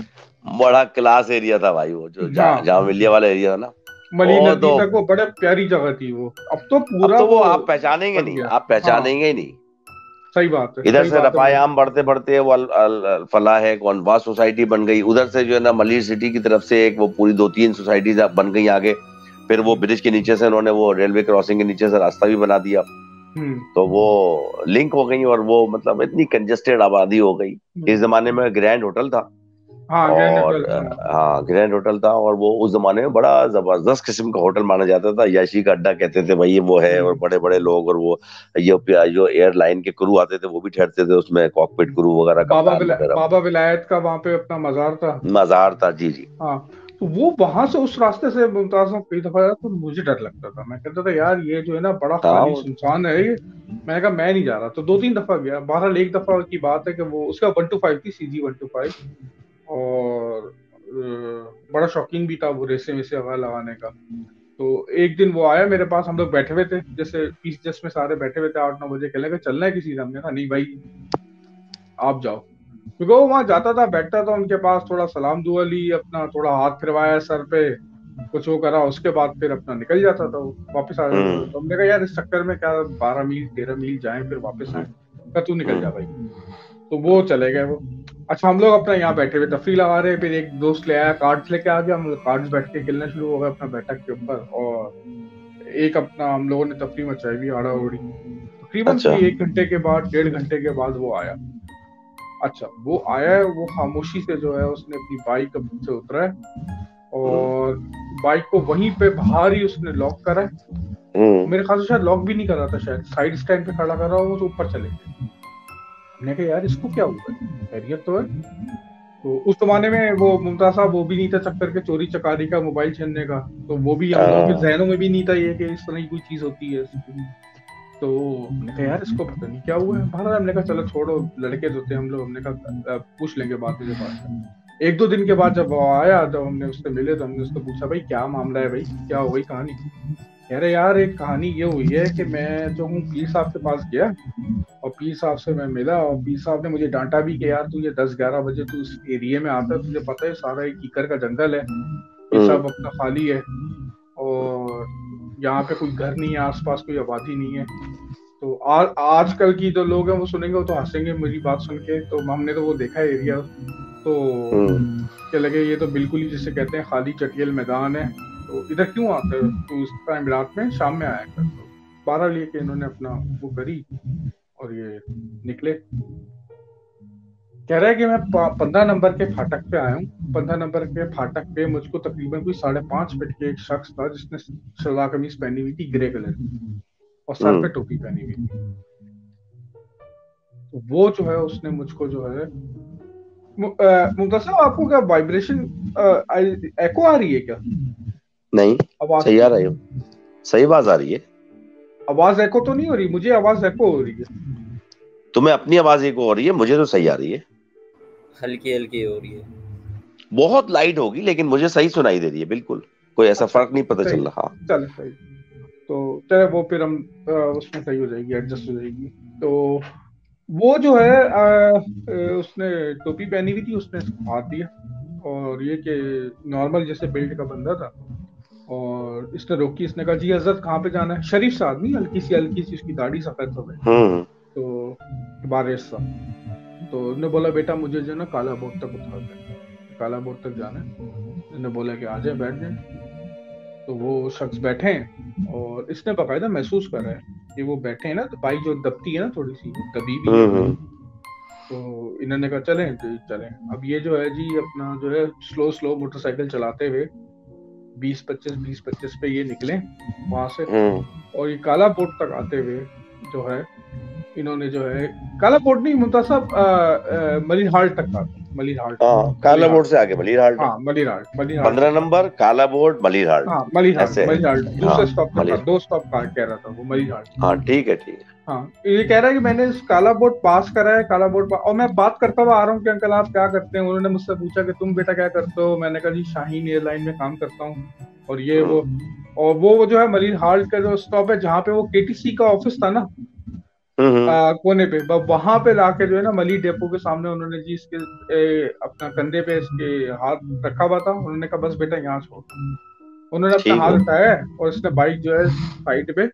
बड़ा क्लास एरिया था भाई, वो जो हाँ, जामिलिया वाला एरिया था ना। मली वो नदी तो तक वो बड़े प्यारी जगह थी वो। अब तो अब पूरा तो वो वो आप पहचानेंगे बन नहीं, गया। आप हाँ, पहचानेंगे ही नहीं। सही बात है, इधर सही से बात है भाई। रफायाम बढ़ते बढ़ते वो फलाह है, कॉन्वास सोसाइटी बन गई, उधर से जो है ना मलिर सिटी की तरफ से एक वो पूरी 2-3 सोसाइटी बन गई आगे। फिर वो ब्रिज के नीचे से उन्होंने वो रेलवे क्रॉसिंग के नीचे से रास्ता भी बना दिया। हम्म, तो वो लिंक हो गई, और वो मतलब इतनी कंजेस्टेड आबादी हो गई। इस हम्म। जमाने में ग्रैंड होटल था। हाँ, ग्रैंड और होटल, हाँ। हाँ ग्रैंड होटल था, और वो उस जमाने में बड़ा जबरदस्त किस्म का होटल माना जाता था। याशी का अड्डा कहते थे भाई, ये वो है। और हम्म, बड़े बड़े लोग, और वो ये जो एयरलाइन के क्रू आते थे वो भी ठहरते थे उसमें, कॉकपिट क्रू वगैरह, कप्तान वगैरह। बाबा विलायत का वहां पे अपना मजार था। मजार था, जी जी। हाँ, तो वो वहां से उस रास्ते से मुमताज साहब कई दफा जाता, तो मुझे डर लगता था। मैं कहता था यार ये जो है ना बड़ा हाँ खाली सुनसान है ये। मैंने कहा मैं नहीं जा रहा। तो 2-3 दफा गया। बहरहाल एक दफा की बात है कि वो उसका 125 थी, CG 125। और बड़ा शौकीन भी था वो रेसे में से हवा लगाने का। तो एक दिन वो आया मेरे पास, हम लोग बैठे हुए थे, जैसे पीस जस्ट में सारे बैठे हुए थे, 8-9 बजे। कहने लगे चलना है किसी से। हमने कहा नहीं भाई, आप जाओ। क्योंकि वो वहां जाता था, बैठता था उनके पास, थोड़ा सलाम दुआ ली, अपना थोड़ा हाथ फिरवाया सर पे, कुछ वो करा, उसके बाद फिर अपना निकल जाता था, वो वापस आ जाता था। हम्म तो हमने कहा यार इस चक्कर में क्या 12 मील 13 मील जाएं फिर वापस आए। कहा तू निकल जा हम्म भाई। तो वो चले गए वो। अच्छा, हम लोग अपना यहाँ बैठे हुए तफरी लगा रहे, फिर एक दोस्त ले आया, कार्ड्स लेके आ गया। हम लोग कार्ड्स बैठ के खेलना शुरू हो गए अपना बैठक के ऊपर। और एक अपना हम लोगों ने तफरी मचाई भी, आड़ा उड़ी। तकरीबन अच्छा। कोई 1 घंटे के बाद, 1.5 घंटे के बाद वो आया। अच्छा, वो आया है, वो खामोशी से जो है उसने अपनी बाइक से उतरा है, हम्म और बाइक को वहीं पे बाहर ही उसने लॉक करा है। हम्म मेरे ख्याल से शायद लॉक भी नहीं करा था, शायद साइड स्टैंड पे खड़ा करा वो, तो ऊपर चले गए। हमने कहा यार इसको क्या हुआ है, खैरियत तो है। तो उस जमाने में वो मुमताज साहब वो भी नहीं था चक्कर के चोरी चकारी का, मोबाइल छीनने का। तो वो भी हम लोगों के हाँ, जहनों में भी नहीं था ये कि इस तरह की कोई चीज होती है। तो हमने कहा यार इसको पता नहीं क्या हुआ है। बाहर हमने कहा चलो छोड़ो, लड़के तो थे हम लोग। हमने कहा पूछ लेंगे बाद में जब आया। 1-2 दिन के बाद जब वो आया, जब हमने उससे मिले, तो हमने उसको पूछा भाई क्या मामला है भाई, क्या हो गई कहानी। कह रहे यार एक कहानी ये हुई है कि मैं जो हूँ पीर साहब के पास गया, और पीर साहब से मैं मिला, और पीर साहब ने मुझे डांटा भी कि यार तू ये 10-11 बजे तू इस एरिया में आता है, तुझे पता है सारा एक कीकर का जंगल है, ये हम्म सब अपना खाली है, और यहाँ पे कोई घर नहीं है, आसपास कोई आबादी नहीं है। तो आजकल की जो लोग हैं वो सुनेंगे, वो तो हंसेंगे मेरी बात सुन के। तो हमने तो वो देखा है एरिया। तो हम्म क्या लगे ये तो बिल्कुल ही जिसे कहते हैं खाली चटियल मैदान है। तो इधर क्यों आते हो तो उस टाइम रात में शाम में आया कर। तो 12 लिए के इन्होंने अपना वो करी, और ये निकले। कह रहा है कि मैं 15 नंबर के फाटक पे आया हूँ। 15 नंबर के फाटक पे मुझको तकरीबन कोई 5.5 फीट के एक शख्स था, जिसने सलवार कमीज पहनी हुई थी ग्रे कलर की, और सर पे हम्म टोपी पहनी हुई थी। तो वो जो है उसने मुझको जो है, मुमताज साहब आपको क्या वाइब्रेशन, एको आ रही है क्या नहीं, आवाज सही आ की? रही हो, सही आवाज आ रही है। आवाज एको तो नहीं हो रही? मुझे आवाज एको हो रही है। तुम्हें अपनी आवाज एक हो रही है, मुझे तो सही आ रही है। हल्की हल्की हो रही है। बहुत लाइट होगी, लेकिन मुझे सही सुनाई दे रही है बिल्कुल। कोई ऐसा अच्छा, फर्क नहीं पता सही, चल रहा। चले सही। तो चले वो फिर हम उसमें सही हो जाएगी, एडजस्ट हो जाएगी। तो वो जो है उसने टोपी पहनी हुई थी, उसने इसको हाथ दिया और ये कि नॉर्मल जैसे बिल्ड का बंदा था, और इसने रोकी। इसने कहा जी हजरत कहाँ पे जाना है? शरीफ सा आदमी, हल्की सी उसकी दाढ़ी सफेद सफेद, तो बारिश सा। तो उसने बोला बेटा मुझे जो है ना काला बोर्ड तक उतार दे, काला बोर्ड तक जाना है। उसने बोला कि आ जाए बैठ जाए। तो वो शख्स बैठे हैं और इसने बाकायदा महसूस कर रहा है कि वो बैठे हैं ना, तो बाइक जो दबती है ना थोड़ी सी, वो दबी भी है बाइक। तो इन्होंने कहा चलें, तो चलें। अब ये जो है जी अपना जो है स्लो स्लो मोटरसाइकिल चलाते हुए 20-25 पे ये निकले वहां से, और ये काला बोर्ड तक आते हुए जो है इन्होंने जो है काला बोर्ड नहीं मुमताज साहब, मलिर हाल्ट तक था। मलिर हाल्ट, काला बोर्ड से आगे मलिर हाल्ट। हाँ मलिर हाल्ट, 15 नंबर काला बोर्ड मलिर हाल्ट। हाँ मलिर हाल्ट, ऐसे मलिर हाल्ट दूसरे स्टॉप पर था, मलिर। 2 स्टॉप कह रहा था वो मलिर हाल्ट। हाँ ठीक है ठीक है। हाँ ये कह रहा है कि मैंने इस काला बोर्ड पास करा है, काला बोर्ड और मैं बात करता हुआ आ रहा हूँ कि अंकल आप क्या करते हैं। उन्होंने मुझसे पूछा कि तुम बेटा क्या करते हो? मैंने कहा जी शाहीन एयरलाइन में काम करता हूँ, और ये वो। और वो जो है मलिर हाल्ट का जो स्टॉप है जहाँ पे वो केटीसी का ऑफिस था ना, कोने पे, वहां पे लाके जो है ना मलिर डेपो के सामने उन्होंने जी इसके अपना कंधे पे इसके हाथ रखा हुआ था। उन्होंने कहा बस बेटा यहाँ छोड़। उन्होंने अपना हाथ उठाया और इसने बाइक जो है साइड पे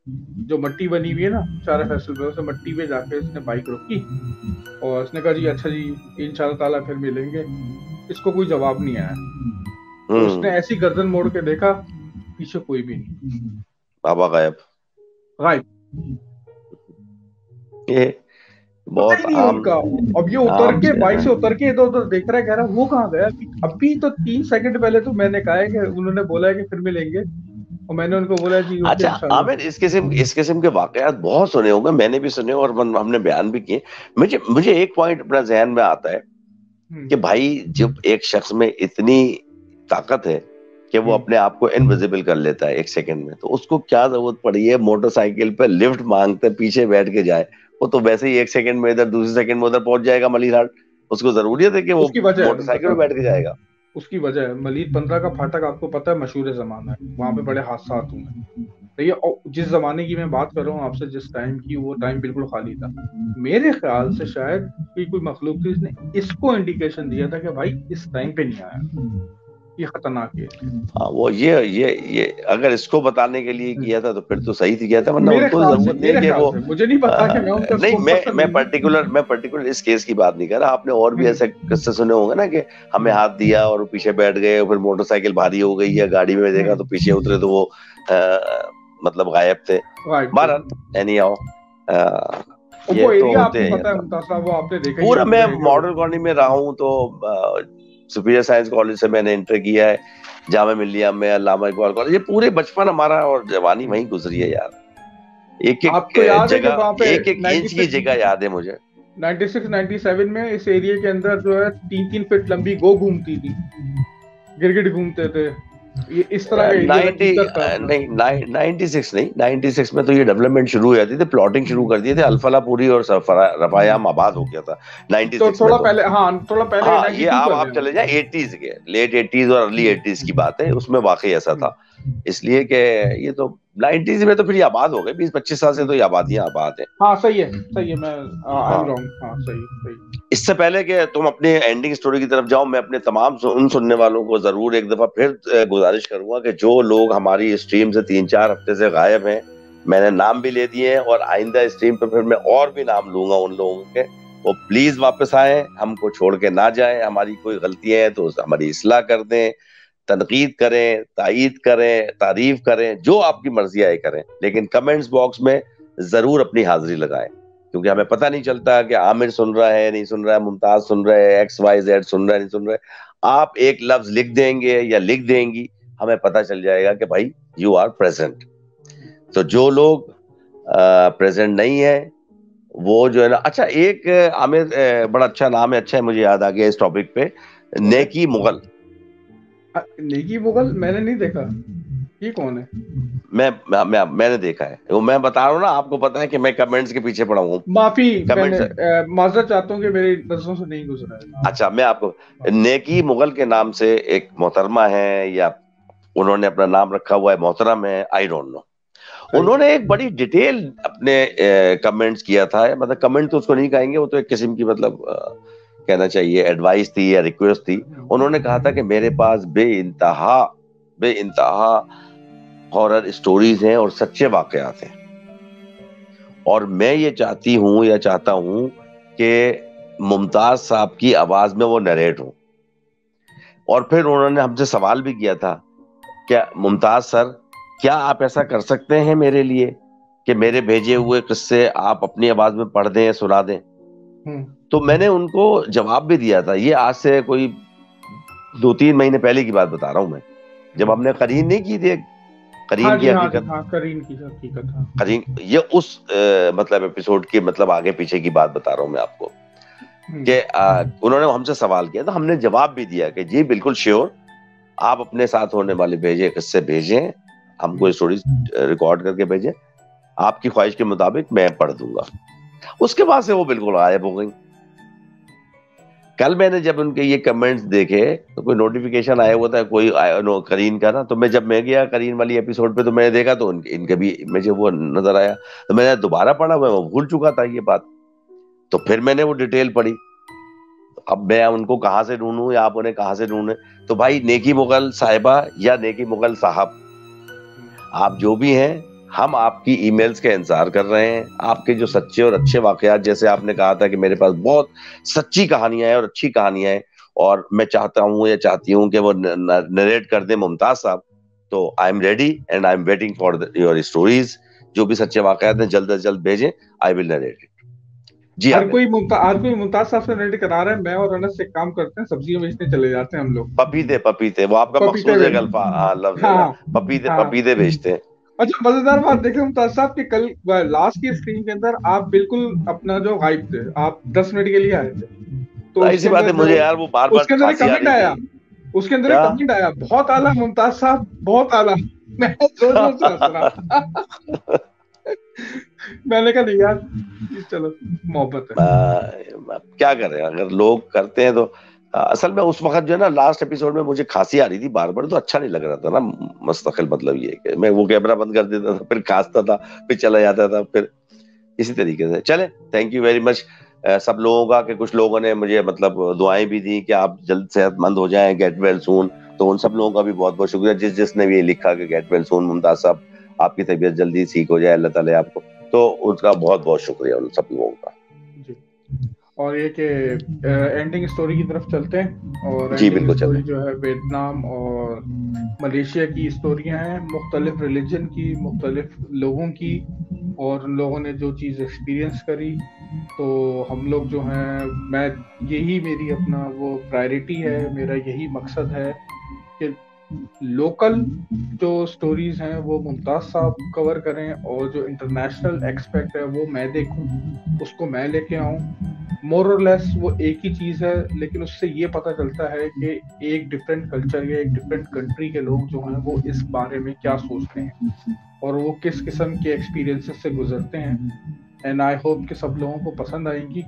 जो मट्टी बनी हुई है ना चारा फैसल पे, उसे मट्टी पे जाके इसने बाइक रोकी और उसने कहा जी अच्छा जी इंशाल्लाह ताला फिर मिलेंगे। इसको कोई जवाब नहीं आया। तो उसने ऐसी गर्दन मोड़ के देखा, पीछे कोई भी नहीं, बाबा गायब। ये बहुत नहीं आम। उनका। अब ये उतर के बाइक से उतर के इधर उधर देख रहा है, कह रहा है वो कहाँ गया? अभी तो 3 सेकंड पहले तो मैंने कहा है कि उन्होंने बोला है कि फिर मिलेंगे, और मैंने उनको बोला जी अच्छा आमिर, इस किस्म के वाकयात बहुत सुने होंगे, मैंने भी सुने और हमने बयान भी किए। मुझे एक पॉइंट अपना जहन में आता है कि भाई जब एक शख्स में इतनी ताकत है कि वो अपने आप को इनविजिबल कर लेता है 1 सेकंड में, तो उसको क्या जरूरत पड़ी है मोटरसाइकिल पे लिफ्ट मांगते पीछे बैठ के जाए? वो तो वैसे ही 1 सेकंड में इधर, दूसरे सेकंड में उधर पहुंच जाएगा मलिर हाट। उसको जरूरियत है कि वो मोटरसाइकिल पे बैठ के जाएगा? उसकी वजह है मलिर 15 का फाटक, आपको पता है मशहूर जमाना है, वहां पे बड़े हादसा हुए। तो ये जिस जमाने की मैं बात कर रहा हूँ आपसे, जिस टाइम की, वो टाइम बिल्कुल खाली था। मेरे ख्याल से शायद कोई मखलूक थी, इसने इसको इंडिकेशन दिया था कि भाई इस टाइम पे नहीं आया, ये खतरनाक है। हाँ वो ये अगर इसको बताने के लिए किया था तो फिर तो सही थी, किया था, वरना उनको जरूरत नहीं कि वो। मुझे नहीं पता कि मैं उनका नहीं, मैं पर्टिकुलर इस केस की बात नहीं कर रहा। आपने और भी ऐसे किस्से सुने होंगे ना कि हमें हाथ दिया और पीछे बैठ गए, फिर मोटरसाइकिल भारी हो गई या गाड़ी में देखा तो पीछे उतरे तो वो मतलब गायब थे। बहरहाल एनीहाउ ये तो होते हैं। पूरा मैं मॉडल कॉलोनी में रहा हूँ, तो सुपीरियर साइंस कॉलेज से मैंने इंटर किया है, जामा मिलिया में, अल्लामा इकबाल कॉलेज। ये पूरे बचपन हमारा और जवानी वहीं गुजरी है यार। एक जगह, एक इंच की जगह याद है मुझे। 96-97 में इस एरिया के अंदर जो है 3-3 फीट लंबी गो घूमती थी, गिरगिट घूमते थे। ये इस तरह का नहीं 96 में तो ये डेवलपमेंट शुरू हो जाती थी, प्लॉटिंग शुरू कर दिए थे, अल्फलापुरी और रफायाम आबाद हो गया था 96 तो थोड़ा पहले। हाँ ये आप चले जाए 80s के, लेट 80s और अर्ली 80s की बात है, उसमें वाकई ऐसा था। इसलिए कि ये तो 90s में तो फिर ये आबाद हो गए, 20-25 साल से तो ये आबादियां आबाद है। हाँ सही है मैं आई एम रॉन्ग। हाँ सही। इससे पहले कि तुम अपने एंडिंग स्टोरी की तरफ जाओ, मैं अपने तमाम उन सुनने वालों को जरूर एक दफा फिर गुजारिश करूंगा कि जो लोग हमारी स्ट्रीम से 3-4 हफ्ते से गायब हैं, मैंने नाम भी ले दिए हैं और आइंदा स्ट्रीम पे फिर मैं और भी नाम लूंगा उन लोगों के, वो प्लीज वापस आए, हमको छोड़ के ना जाए। हमारी कोई गलतियां हैं तो हमारी इस्लाह कर दें, तनकीद करें, तायीद करें, तारीफ करें, जो आपकी मर्जी आए करें, लेकिन कमेंट्स बॉक्स में जरूर अपनी हाजिरी लगाएं, क्योंकि हमें पता नहीं चलता कि आमिर सुन रहा है नहीं सुन रहा है, मुमताज सुन रहे हैं, XYZ सुन रहा है नहीं सुन रहा है। आप एक लफ्ज लिख देंगे या लिख देंगी, हमें पता चल जाएगा कि भाई यू आर प्रेजेंट। तो जो लोग प्रेजेंट नहीं है वो जो है ना, अच्छा एक आमिर बड़ा अच्छा नाम है, अच्छा है, मुझे याद आ गया इस टॉपिक पे, नेकी मुगल। नेकी मुगल मैंने नहीं देखा, ये कौन है? मैंने देखा है वो, मैं बता रहा हूँ ना, आपको पता है कि मैं कमेंट्स के पीछे पड़ा हूँ। माजरत चाहता हूँ कि मेरी नजरों से नहीं गुजरा है। अच्छा, मैं आपको, नेकी मुगल के नाम से एक मोहतरमा है, या उन्होंने अपना नाम रखा हुआ है मोहतरम है, आई डोंट नो। उन्होंने एक बड़ी डिटेल अपने कमेंट्स किया था, मतलब कमेंट तो उसको नहीं कहेंगे, वो तो एक किस्म की मतलब कहना चाहिए एडवाइस थी या रिक्वेस्ट थी। उन्होंने कहा था कि मेरे पास बेइंतहा हॉरर स्टोरीज हैं और सच्चे वाकयात हैं, और मैं ये चाहता हूं कि मुमताज साहब की आवाज में वो नरेट हो। और फिर उन्होंने हमसे सवाल भी किया था, क्या मुमताज सर, क्या आप ऐसा कर सकते हैं मेरे लिए कि मेरे भेजे हुए किस्से आप अपनी आवाज में पढ़ दें, सुना दें? तो मैंने उनको जवाब भी दिया था। ये आज से कोई 2-3 महीने पहले की बात बता रहा हूं मैं, जब हमने करीन नहीं की थी, करीन की हकीकत, करीन, ये उस मतलब एपिसोड की मतलब आगे पीछे की बात बता रहा हूं मैं आपको, कि उन्होंने हमसे सवाल किया, तो हमने जवाब भी दिया कि जी बिल्कुल श्योर, आप अपने साथ होने वाले भेजे किस्से भेजें, हमको स्टोरी रिकॉर्ड करके भेजें, आपकी ख्वाहिश के मुताबिक मैं पढ़ दूंगा। उसके बाद से वो बिल्कुल गायब हो गई। कल मैंने जब उनके ये कमेंट्स देखे तो कोई नोटिफिकेशन आया हुआ था कोई करीन का ना, तो मैं गया करीन वाली एपिसोड पे, तो मैंने देखा तो इनके भी मुझे वो नजर आया, तो मैंने दोबारा पढ़ा, मैं भूल चुका था ये बात, तो फिर मैंने वो डिटेल पढ़ी। अब मैं उनको कहाँ से ढूंढूं या आप उन्हें कहाँ से ढूंढें? तो भाई नेकी मुगल साहिबा या नेकी मुगल साहब, आप जो भी हैं, हम आपकी ईमेल्स का इंतजार कर रहे हैं। आपके जो सच्चे और अच्छे वाकयात, जैसे आपने कहा था कि मेरे पास बहुत सच्ची कहानियां हैं और अच्छी कहानियां हैं, और मैं चाहता हूं या चाहती हूं कि वो नरेट कर दे मुमताज साहब, तो I am ready and I am waiting for your stories. जो भी सच्चे वाकयात हैं जल्द से जल्द भेजें, आई विल नरेट इट। जी, हर कोई मुमताज साहब से नरेट करा रहा है। मैं और अनस से काम करते हैं, सब्जियां बेचने चले जाते हैं हम लोग। पपीते वो आपका मकसूद है, लफ्ज है, पपीते बेचते हैं। अच्छा, मजेदार बात देखें मुमताज साहब के, कल लास्ट की स्क्रीन के अंदर आप बिल्कुल अपना जो हाइप थे, आप 10 मिनट के लिए आए थे, तो ऐसी बात है, मुझे यार वो बार-बार उसके अंदर कमेंट आया, बहुत आला मुमताज साहब, बहुत आला। मैं जोर से हंस रहा। मैंने कहा नहीं यार, चलो मोहब्बत है, क्या करें, अगर लोग करते हैं तो। असल में उस वक्त जो है ना, लास्ट एपिसोड में मुझे खांसी आ रही थी बार बार, तो अच्छा नहीं लग रहा था ना मुस्तकिल, मतलब ये कि मैं वो कैमरा बंद कर देता था, फिर खांसता था, फिर चला जाता था, फिर इसी तरीके से चले। थैंक यू वेरी मच सब लोगों का, कि कुछ लोगों ने मुझे मतलब दुआएं भी दी कि आप जल्द सेहतमंद हो जाएं, गेट वेल सून। तो उन सब लोगों का भी बहुत बहुत शुक्रिया, जिसने भी ये लिखा कि गेट वेल सून मुमताज साहब, आपकी तबीयत जल्दी ठीक हो जाए, अल्लाह ताला आपको, तो उसका बहुत बहुत शुक्रिया उन सब लोगों का। और ये कि एंडिंग स्टोरी की तरफ चलते हैं, और जी एंडिंग स्टोरी जो है वियतनाम और मलेशिया की स्टोरियां हैं, मुख्तलिफ रिलीजन की, मुख्तलिफ लोगों की, और उन लोगों ने जो चीज़ एक्सपीरियंस करी। तो हम लोग जो हैं, मैं यही मेरी अपना वो प्रायोरिटी है, मेरा यही मकसद है कि लोकल जो स्टोरीज हैं वो मुमताज साहब कवर करें, और जो इंटरनेशनल एक्सपेक्ट है वो मैं देखूं, उसको मैं लेके आऊं। मोर और लेस वो एक ही चीज है, लेकिन उससे ये पता चलता है कि एक डिफरेंट कल्चर या एक डिफरेंट कंट्री के लोग जो हैं वो इस बारे में क्या सोचते हैं और वो किस किस्म के एक्सपीरियंसेस से गुजरते हैं। एंड आई होप कि सब लोगों को पसंद आएंगी।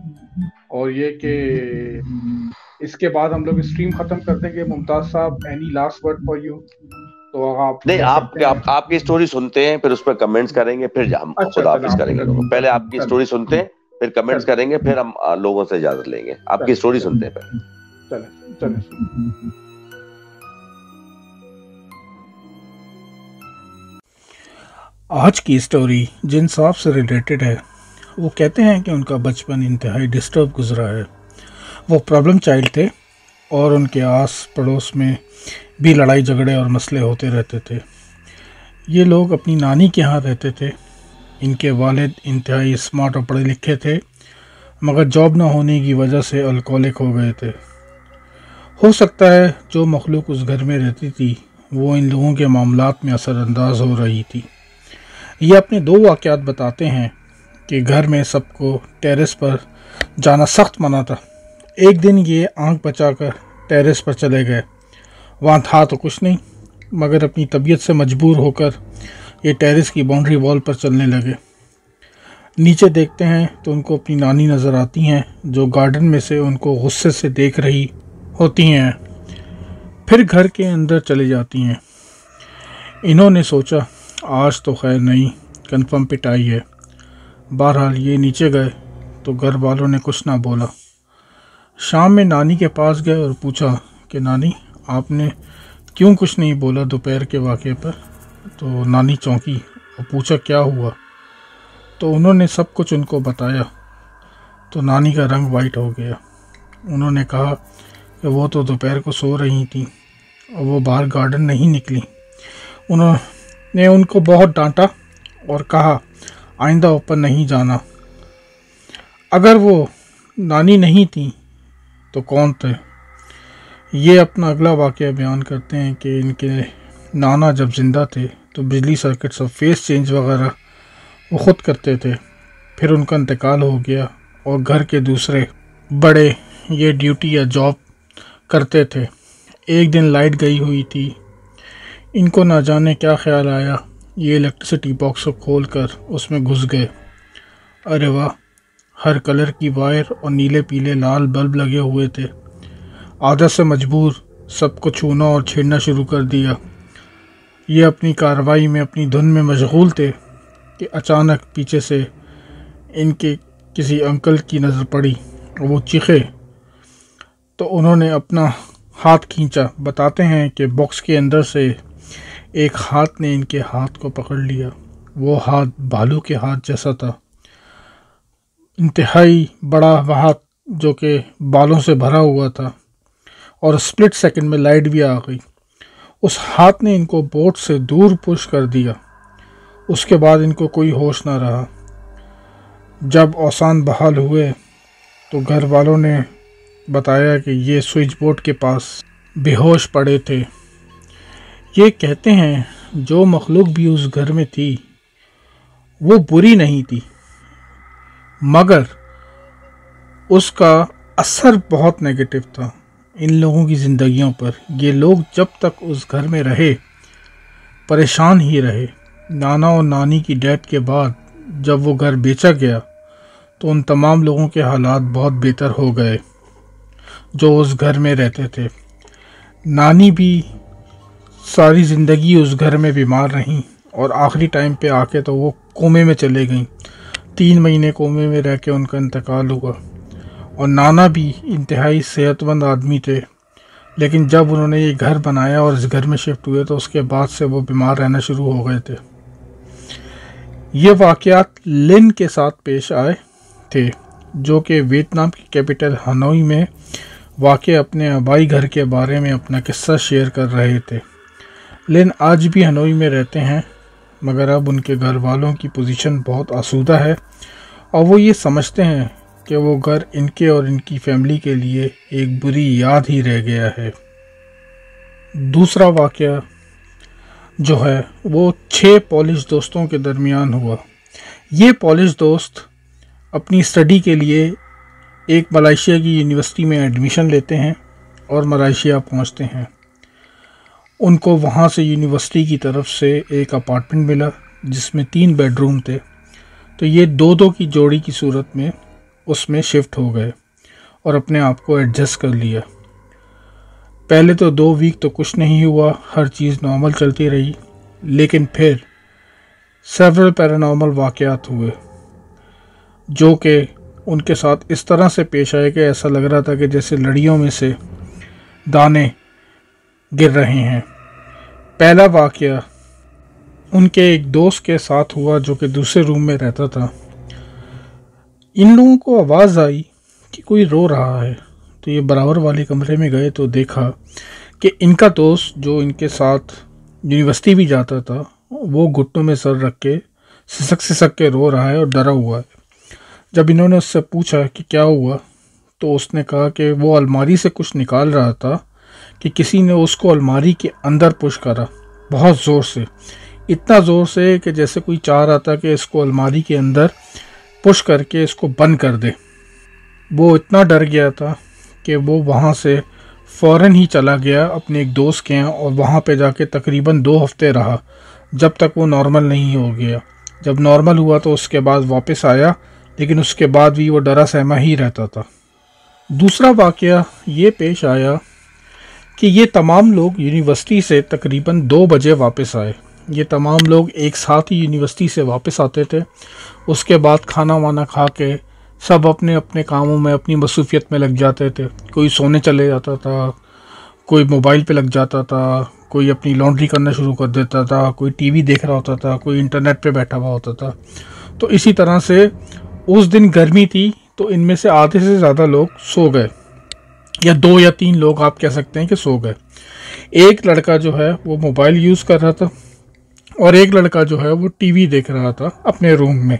और ये कि इसके बाद हम लोग स्ट्रीम खत्म कर देंगे। मुमताज साहब, any last word for you? तो आप नहीं, आपकी स्टोरी सुनते हैं, फिर उस पर कमेंट्स करेंगे, फिर हम खुदा हाफिज करेंगे। पहले आपकी स्टोरी सुनते हैं, फिर कमेंट्स करेंगे, फिर हम लोगों से इजाजत लेंगे। आपकी स्टोरी सुनते हैं पहले। चले। आज की स्टोरी जिन साहब से रिलेटेड है। वो कहते हैं कि उनका बचपन इंतहाई डिस्टर्ब गुजरा है। वो प्रॉब्लम चाइल्ड थे और उनके आस पड़ोस में भी लड़ाई झगड़े और मसले होते रहते थे। ये लोग अपनी नानी के यहाँ रहते थे। इनके वालिद इंतहाई स्मार्ट और पढ़े लिखे थे, मगर जॉब ना होने की वजह से अल्कोहलिक हो गए थे। हो सकता है जो मखलूक उस घर में रहती थी वो इन लोगों के मामलात में असरअंदाज हो रही थी। ये अपने 2 वाक़यात बताते हैं कि घर में सबको टेरेस पर जाना सख्त मना था। एक दिन ये आंख बचाकर टेरेस पर चले गए। वहाँ था तो कुछ नहीं, मगर अपनी तबीयत से मजबूर होकर ये टेरेस की बाउंड्री वॉल पर चलने लगे। नीचे देखते हैं तो उनको अपनी नानी नज़र आती हैं, जो गार्डन में से उनको गुस्से से देख रही होती हैं। फिर घर के अंदर चली जाती हैं। इन्होंने सोचा आज तो खैर नहीं, कंफर्म पिटाई है। बहरहाल ये नीचे गए तो घर वालों ने कुछ ना बोला। शाम में नानी के पास गए और पूछा कि नानी, आपने क्यों कुछ नहीं बोला दोपहर के वाक़े पर? तो नानी चौंकी और पूछा क्या हुआ? तो उन्होंने सब कुछ उनको बताया। तो नानी का रंग वाइट हो गया। उन्होंने कहा कि वो तो दोपहर को सो रही थी और वो बाहर गार्डन नहीं निकली। उन्होंने उनको बहुत डांटा और कहा आइंदा ऊपर नहीं जाना। अगर वो नानी नहीं थी तो कौन थे? ये अपना अगला वाक़या बयान करते हैं कि इनके नाना जब ज़िंदा थे तो बिजली सर्किट सब फेस चेंज वगैरह वो ख़ुद करते थे। फिर उनका इंतकाल हो गया और घर के दूसरे बड़े ये ड्यूटी या जॉब करते थे। एक दिन लाइट गई हुई थी। इनको ना जाने क्या ख्याल आया, ये इलेक्ट्रिसिटी बॉक्स को खोलकर उसमें घुस गए। अरे वाह, हर कलर की वायर और नीले पीले लाल बल्ब लगे हुए थे। आदत से मजबूर सबको छूना और छेड़ना शुरू कर दिया। ये अपनी कार्रवाई में अपनी धुन में मशगूल थे कि अचानक पीछे से इनके किसी अंकल की नज़र पड़ी। वो चीखे तो उन्होंने अपना हाथ खींचा। बताते हैं कि बॉक्स के अंदर से एक हाथ ने इनके हाथ को पकड़ लिया। वो हाथ भालू के हाथ जैसा था, इंतहाई बड़ा हाथ जो कि बालों से भरा हुआ था। और स्प्लिट सेकंड में लाइट भी आ गई। उस हाथ ने इनको बोट से दूर पुश कर दिया। उसके बाद इनको कोई होश ना रहा। जब औसान बहाल हुए तो घर वालों ने बताया कि ये स्विच बोर्ड के पास बेहोश पड़े थे। ये कहते हैं जो मखलूक भी उस घर में थी वो बुरी नहीं थी, मगर उसका असर बहुत नेगेटिव था इन लोगों की ज़िंदगियों पर। ये लोग जब तक उस घर में रहे परेशान ही रहे। नाना और नानी की डेथ के बाद जब वो घर बेचा गया तो उन तमाम लोगों के हालात बहुत बेहतर हो गए जो उस घर में रहते थे। नानी भी सारी ज़िंदगी उस घर में बीमार रहीं और आखिरी टाइम पे आके तो वो कोमे में चले गईं। 3 महीने कोमे में रह के उनका इंतकाल हुआ। और नाना भी इंतहाई सेहतमंद आदमी थे, लेकिन जब उन्होंने ये घर बनाया और इस घर में शिफ्ट हुए तो उसके बाद से वो बीमार रहना शुरू हो गए थे। ये वाक़यात लिन के साथ पेश आए थे, जो कि वियतनाम की कैपिटल हनोई में वाक़ अपने आबाई घर के बारे में अपना किस्सा शेयर कर रहे थे। लिन आज भी हनोई में रहते हैं, मगर अब उनके घर वालों की पोजीशन बहुत आसूदा है और वो ये समझते हैं कि वो घर इनके और इनकी फैमिली के लिए एक बुरी याद ही रह गया है। दूसरा वाक़या जो है वो 6 पॉलिश दोस्तों के दरमियान हुआ। ये पॉलिश दोस्त अपनी स्टडी के लिए एक मलेशिया की यूनिवर्सिटी में एडमिशन लेते हैं और मलेशिया पहुंचते हैं। उनको वहां से यूनिवर्सिटी की तरफ से एक अपार्टमेंट मिला जिसमें 3 बेडरूम थे। तो ये 2-2 की जोड़ी की सूरत में उसमें शिफ्ट हो गए और अपने आप को एडजस्ट कर लिया। पहले तो 2 वीक तो कुछ नहीं हुआ, हर चीज़ नॉर्मल चलती रही, लेकिन फिर सेवरल पैरानॉर्मल वाक़यात हुए जो कि उनके साथ इस तरह से पेश आए कि ऐसा लग रहा था कि जैसे लड़ियों में से दाने गिर रहे हैं। पहला वाक़या उनके एक दोस्त के साथ हुआ जो कि दूसरे रूम में रहता था। इन लोगों को आवाज़ आई कि कोई रो रहा है, तो ये बराबर वाले कमरे में गए तो देखा कि इनका दोस्त जो इनके साथ यूनिवर्सिटी भी जाता था वो घुटनों में सर रख के सिसक के रो रहा है और डरा हुआ है। जब इन्होंने उससे पूछा कि क्या हुआ तो उसने कहा कि वो अलमारी से कुछ निकाल रहा था कि किसी ने उसको अलमारी के अंदर पुश करा बहुत ज़ोर से, इतना ज़ोर से कि जैसे कोई चाह रहा था कि इसको अलमारी के अंदर पुश करके इसको बंद कर दे। वो इतना डर गया था कि वो वहाँ से फ़ौरन ही चला गया अपने एक दोस्त के यहाँ और वहाँ पे जाके तकरीबन 2 हफ्ते रहा जब तक वो नॉर्मल नहीं हो गया। जब नॉर्मल हुआ तो उसके बाद वापस आया, लेकिन उसके बाद भी वो डरा सहमा ही रहता था। दूसरा वाक़या ये पेश आया कि ये तमाम लोग यूनिवर्सिटी से तकरीबन 2 बजे वापस आए। ये तमाम लोग एक साथ ही यूनिवर्सिटी से वापस आते थे। उसके बाद खाना वाना खा के सब अपने अपने कामों में, अपनी मसरूफियत में लग जाते थे। कोई सोने चले जाता था, कोई मोबाइल पे लग जाता था, कोई अपनी लॉन्ड्री करना शुरू कर देता था, कोई टीवी देख रहा होता था, कोई इंटरनेट पे बैठा हुआ होता था। तो इसी तरह से उस दिन गर्मी थी, तो इनमें से आधे से ज़्यादा लोग सो गए, या 2 या 3 लोग आप कह सकते हैं कि सो गए। एक लड़का जो है वो मोबाइल यूज़ कर रहा था और एक लड़का जो है वो टीवी देख रहा था अपने रूम में।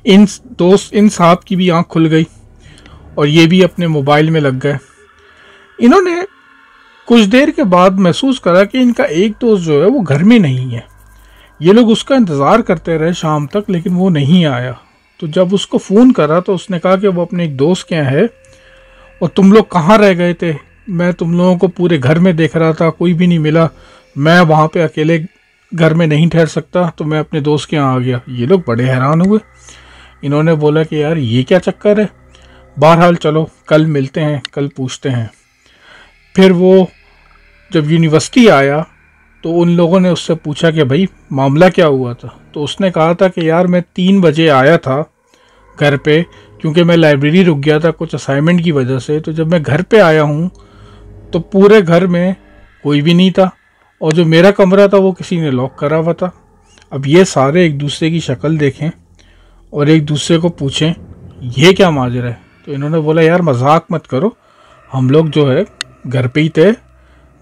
इन साहब की भी आंख खुल गई और ये भी अपने मोबाइल में लग गए। इन्होंने कुछ देर के बाद महसूस करा कि इनका एक दोस्त जो है वो घर में नहीं है। ये लोग उसका इंतज़ार करते रहे शाम तक, लेकिन वो नहीं आया। तो जब उसको फ़ोन करा तो उसने कहा कि वो अपने एक दोस्त के यहाँ है और तुम लोग कहाँ रह गए थे, मैं तुम लोगों को पूरे घर में देख रहा था, कोई भी नहीं मिला, मैं वहाँ पे अकेले घर में नहीं ठहर सकता, तो मैं अपने दोस्त के यहाँ आ गया। ये लोग बड़े हैरान हुए। इन्होंने बोला कि यार ये क्या चक्कर है, बहरहाल चलो कल मिलते हैं, कल पूछते हैं। फिर वो जब यूनिवर्सिटी आया तो उन लोगों ने उससे पूछा कि भाई मामला क्या हुआ था। तो उसने कहा था कि यार मैं 3 बजे आया था घर पे, क्योंकि मैं लाइब्रेरी रुक गया था कुछ असाइनमेंट की वजह से। तो जब मैं घर पे आया हूँ तो पूरे घर में कोई भी नहीं था और जो मेरा कमरा था वो किसी ने लॉक करा हुआ था। अब ये सारे एक दूसरे की शक्ल देखें और एक दूसरे को पूछें ये क्या माजरा है। तो इन्होंने बोला यार मजाक मत करो, हम लोग जो है घर पे ही थे,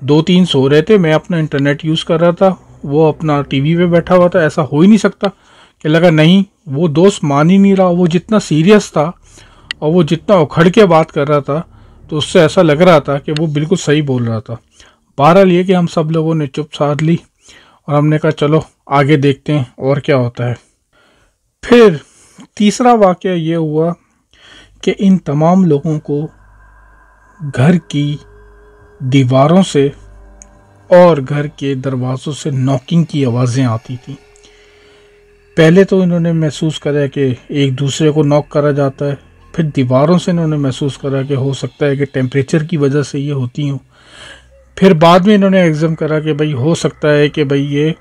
2-3 सो रहे थे, मैं अपना इंटरनेट यूज़ कर रहा था, वो अपना टीवी पे बैठा हुआ था, ऐसा हो ही नहीं सकता। कि लगा नहीं, वो दोस्त मान ही नहीं रहा, वो जितना सीरियस था और वो जितना उखड़ के बात कर रहा था, तो उससे ऐसा लग रहा था कि वो बिल्कुल सही बोल रहा था। बहरहाल ये कि हम सब लोगों ने चुप साध ली और हमने कहा चलो आगे देखते हैं और क्या होता है। फिर तीसरा वाक़या ये हुआ कि इन तमाम लोगों को घर की दीवारों से और घर के दरवाज़ों से नॉकिंग की आवाज़ें आती थी। पहले तो इन्होंने महसूस करा कि एक दूसरे को नॉक करा जाता है, फिर दीवारों से इन्होंने महसूस करा कि हो सकता है कि टेम्परेचर की वजह से ये होती हूँ। फिर बाद में इन्होंने एग्ज़ाम करा कि भाई हो सकता है कि भाई ये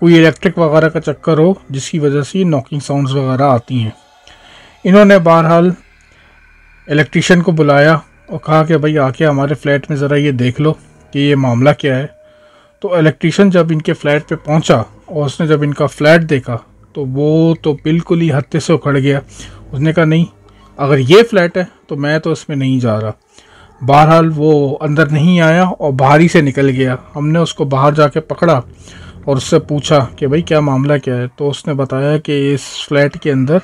कोई इलेक्ट्रिक वगैरह का चक्कर हो जिसकी वजह से ये नॉकिंग साउंड्स वगैरह आती हैं। इन्होंने बहरहाल इलेक्ट्रीशियन को बुलाया और कहा कि भाई आके हमारे फ्लैट में ज़रा ये देख लो कि ये मामला क्या है। तो इलेक्ट्रीशियन जब इनके फ्लैट पे पहुंचा और उसने जब इनका फ्लैट देखा तो वो तो बिल्कुल ही हत्थे से उखड़ गया। उसने कहा नहीं, अगर ये फ्लैट है तो मैं तो इसमें नहीं जा रहा। बहरहाल वो अंदर नहीं आया और बाहर ही से निकल गया। हमने उसको बाहर जाके पकड़ा और उससे पूछा कि भाई क्या मामला क्या है। तो उसने बताया कि इस फ्लैट के अंदर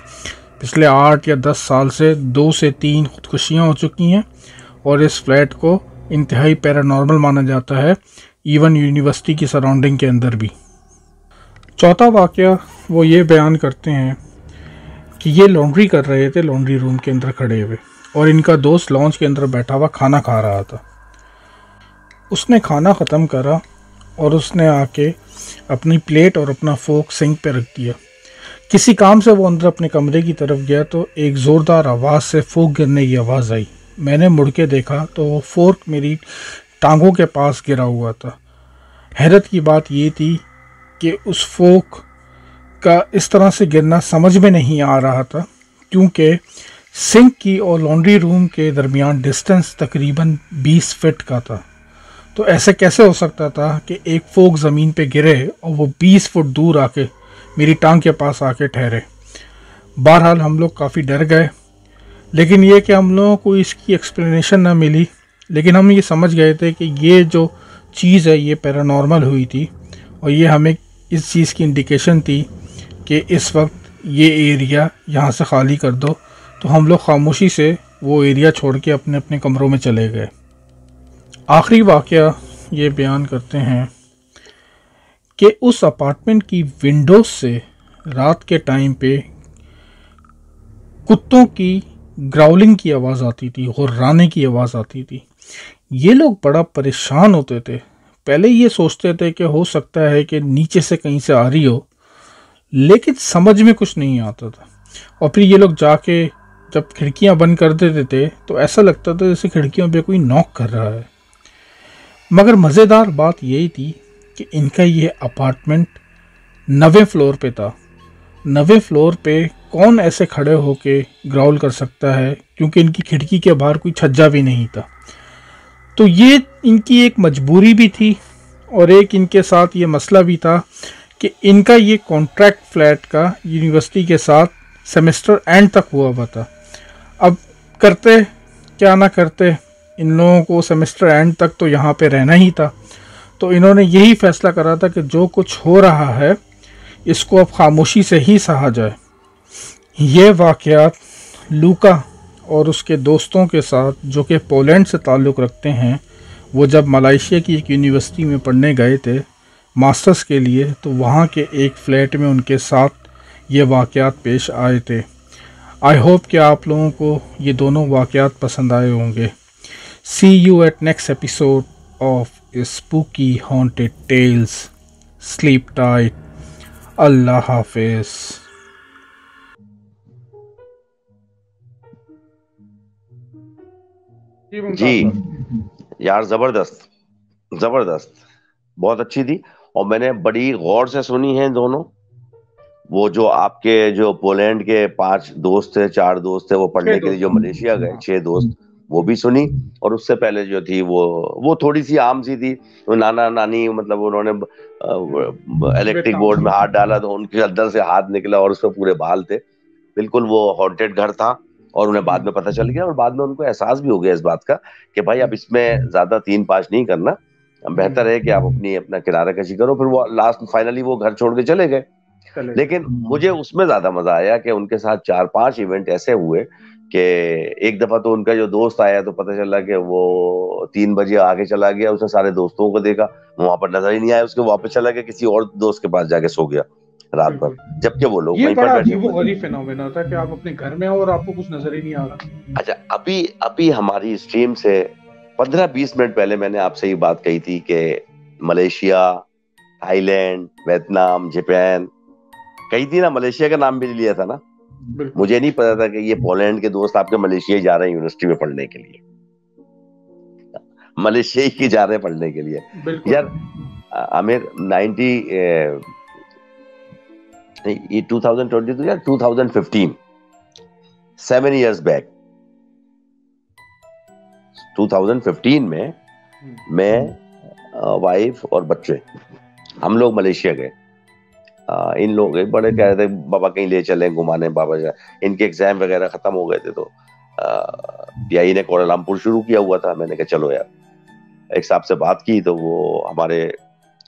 पिछले 8 या 10 साल से 2 से 3 खुदकुशियाँ हो चुकी हैं और इस फ्लैट को इंतहाई पैरानॉर्मल माना जाता है, इवन यूनिवर्सिटी की सराउंडिंग के अंदर भी। चौथा वाक़या वो ये बयान करते हैं कि ये लॉन्ड्री कर रहे थे लॉन्ड्री रूम के अंदर खड़े हुए और इनका दोस्त लॉन्च के अंदर बैठा हुआ खाना खा रहा था। उसने खाना ख़त्म करा और उसने आके अपनी प्लेट और अपना फोक सिंक पे रख दिया। किसी काम से वो अंदर अपने कमरे की तरफ गया तो एक ज़ोरदार आवाज़ से फोक गिरने की आवाज़ आई। मैंने मुड़ के देखा तो वो फोर्क मेरी टांगों के पास गिरा हुआ था। हैरत की बात ये थी कि उस फोक का इस तरह से गिरना समझ में नहीं आ रहा था, क्योंकि सिंक की और लॉन्ड्री रूम के दरमियान डिस्टेंस तकरीबन 20 फीट का था। तो ऐसे कैसे हो सकता था कि एक फोक ज़मीन पे गिरे और वो 20 फुट दूर आके मेरी टांग के पास आके ठहरे। बहरहाल हम लोग काफ़ी डर गए, लेकिन ये कि हम लोगों को इसकी एक्सप्लेनेशन ना मिली, लेकिन हम ये समझ गए थे कि ये जो चीज़ है ये पैरानॉर्मल हुई थी और ये हमें इस चीज़ की इंडिकेशन थी कि इस वक्त ये एरिया यहाँ से ख़ाली कर दो। तो हम लोग खामोशी से वो एरिया छोड़ के अपने अपने कमरों में चले गए। आखिरी वाक़या ये बयान करते हैं कि उस अपार्टमेंट की विंडोज से रात के टाइम पे कुत्तों की ग्राउलिंग की आवाज़ आती थी, गुर्राने की आवाज़ आती थी। ये लोग बड़ा परेशान होते थे। पहले ये सोचते थे कि हो सकता है कि नीचे से कहीं से आ रही हो, लेकिन समझ में कुछ नहीं आता था। और फिर ये लोग जाके जब खिड़कियां बंद कर देते थे तो ऐसा लगता था जैसे खिड़कियों पे कोई नॉक कर रहा है। मगर मज़ेदार बात यही थी कि इनका ये अपार्टमेंट 9वें फ्लोर पे था। 9वें फ्लोर पे कौन ऐसे खड़े होके ग्राउल कर सकता है, क्योंकि इनकी खिड़की के बाहर कोई छज्जा भी नहीं था। तो ये इनकी एक मजबूरी भी थी और एक इनके साथ ये मसला भी था कि इनका ये कॉन्ट्रैक्ट फ्लैट का यूनिवर्सिटी के साथ सेमेस्टर एंड तक हुआ था। अब करते क्या ना करते, इन लोगों को सेमेस्टर एंड तक तो यहाँ पे रहना ही था। तो इन्होंने यही फैसला करा था कि जो कुछ हो रहा है इसको अब खामोशी से ही सहा जाए। ये वाक़यात लूका और उसके दोस्तों के साथ, जो कि पोलैंड से ताल्लुक़ रखते हैं, वो जब मलेशिया की एक यूनिवर्सिटी में पढ़ने गए थे मास्टर्स के लिए, तो वहाँ के एक फ़्लैट में उनके साथ ये वाक़यात पेश आए थे। आई होप कि आप लोगों को ये दोनों वाक़यात पसंद आए होंगे। See you at next episode of spooky haunted tales. Sleep tight. Allah हाफिज़। जी यार, जबरदस्त जबरदस्त, बहुत अच्छी थी। और मैंने बड़ी गौर से सुनी है दोनों। वो जो आपके जो पोलैंड के 5 दोस्त थे, 4 दोस्त थे, वो पढ़ने के लिए जो मलेशिया गए, 6 दोस्त, वो भी सुनी। और उससे पहले जो थी वो थोड़ी सी आम सी थी। वो नाना नानी, मतलब उन्होंने इलेक्ट्रिक बोर्ड में हाथ डाला तो उनके अंदर से हाथ निकला और उसमें पूरे बाल थे। बिल्कुल वो हॉन्टेड घर था। और उन्हें बाद में पता चल गया और बाद में उनको एहसास भी हो गया इस बात का कि भाई अब इसमें ज्यादा 3-5 नहीं करना, बेहतर है कि आप अपना किनारा कशी करो। फिर वो लास्ट फाइनली वो घर छोड़ के चले गए। लेकिन मुझे उसमें ज्यादा मजा आया कि उनके साथ 4-5 इवेंट ऐसे हुए कि एक दफा तो उनका जो दोस्त आया तो पता चला कि वो 3 बजे आगे चला गया। उसने सारे दोस्तों को देखा, वहां पर नजर ही नहीं आया। उसके वापस चला गया, किसी और दोस्त के पास जाके सो गया रात भर, जबकि वो लोग वहीं पर बैठे हुए। ये फिनोमेना था कि आप अपने घर में हो और आपको कुछ नजर ही नहीं आ रहा। अच्छा, अभी हमारी स्ट्रीम से 15-20 मिनट पहले मैंने आपसे ये बात कही थी कि मलेशिया, थाईलैंड, वियतनाम, जापान कही थी ना। मलेशिया का नाम भी लिया था ना। मुझे नहीं पता था कि ये पोलैंड के दोस्त आपके मलेशिया ही जा रहे हैं यूनिवर्सिटी में पढ़ने के लिए। मलेशिया ही जा रहे हैं पढ़ने के लिए। यार आमिर, 2022 या 2015, 7 years बैक, 2015 में मैं, वाइफ और बच्चे, हम लोग मलेशिया गए। इन लोग बड़े कह रहे थे बाबा कहीं ले चले घुमाने। बाबा इनके एग्जाम वगैरह खत्म हो गए थे तो पीआई ने कोलालमपुर शुरू किया हुआ था। मैंने कहा चलो यार। एक साहब से बात की तो वो हमारे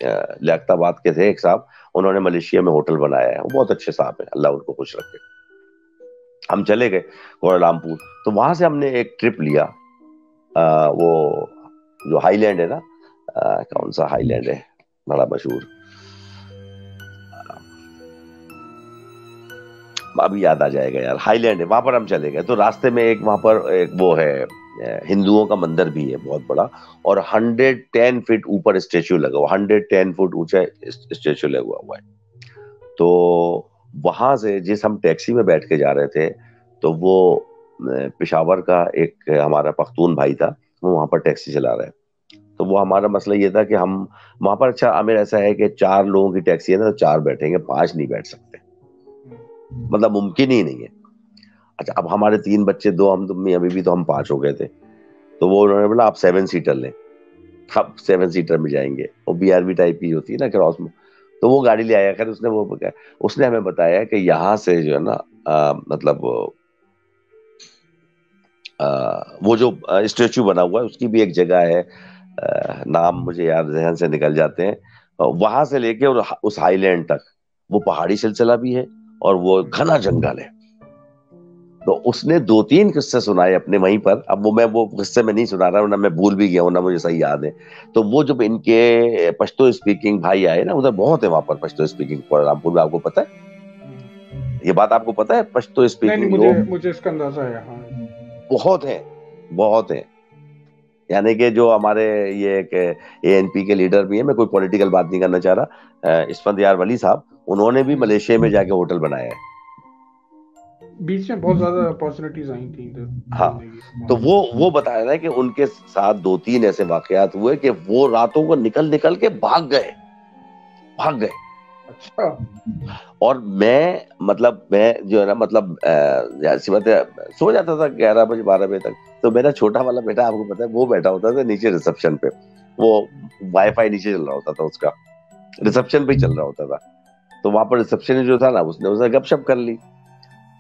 लियाकताबाद के थे एक साहब, उन्होंने मलेशिया में होटल बनाया है। वो बहुत अच्छे साहब हैं, अल्लाह उनको खुश रखे। हम चले गए कोलालमपुर, तो वहां से हमने एक ट्रिप लिया। वो जो हाईलैंड है ना, कौन सा हाईलैंड है बड़ा मशहूर, अभी याद आ जाएगा यार, हाईलैंड है, वहां पर हम चले गए। तो रास्ते में एक वहां पर एक वो है, हिंदुओं का मंदिर भी है बहुत बड़ा, और 110 फीट ऊपर स्टेच्यू लगा हुआ, 110 फुट ऊंचा स्टेच्यू लगा हुआ है। तो वहां से जिस हम टैक्सी में बैठ के जा रहे थे, तो वो पेशावर का एक हमारा पख्तून भाई था, वो वहां पर टैक्सी चला रहा है। तो वो हमारा मसला ये था कि हम वहां पर, अच्छा आमिर ऐसा है कि 4 लोगों की टैक्सी है ना, तो 4 बैठेंगे, 5 नहीं बैठ सकते, मतलब मुमकिन ही नहीं है। अच्छा, अब हमारे 3 बच्चे, 2 हम, तो मियां बीवी, तो हम 5 हो गए थे। तो वो उन्होंने बोला आप 7 सीटर लें, हम 7 सीटर में जाएंगे। वो BRV टाइप की होती है ना क्रॉस में, तो वो गाड़ी ले आया। खैर उसने हमें बताया कि यहाँ से जो है ना, मतलब वो जो स्टेच्यू बना हुआ है उसकी भी एक जगह है, नाम मुझे याद जहन से निकल जाते हैं, वहां से लेके और उस हाईलैंड तक वो पहाड़ी सिलसिला भी है और वो घना जंगल है। तो उसने 2-3 किस्से सुनाए अपने वहीं पर। अब वो किस्से में नहीं सुना रहा, वरना मैं भूल भी गया हूं ना, मुझे सही याद है। तो वो जब इनके पश्तो स्पीकिंग भाई आए ना, उधर बहुत है वहां पर पश्तो स्पीकिंग कोलालमपुर में, आपको पता है ये बात? आपको पता है पश्तो स्पीकिंग लोग? मुझे इसका अंदाजा है। हाँ, बहुत है। यानी कि जो हमारे ये ANP के लीडर भी है, मैं कोई पॉलिटिकल बात नहीं करना चाह रहा, इस्फत यार वली साहब, उन्होंने भी मलेशिया में जाके होटल बनाया है। बीच में बहुत ज्यादा अपॉर्चुनिटीज आई थी इधर। हाँ, तो वो बता रहा है कि उनके साथ 2-3 ऐसे वाकयात हुए कि वो रातों को निकल के भाग गए भाग गए। अच्छा। और मैं जो है ना, मतलब ऐसी बात है, सो जाता था 11 बजे 12 बजे तक। तो मेरा छोटा वाला बेटा, आपको पता है, वो बैठा होता था नीचे रिसेप्शन पे, वो वाईफाई नीचे चल रहा होता था उसका, रिसेप्शन पे चल रहा होता था। तो वहां पर रिसेप्शन जो था ना, उसने गपशप कर ली।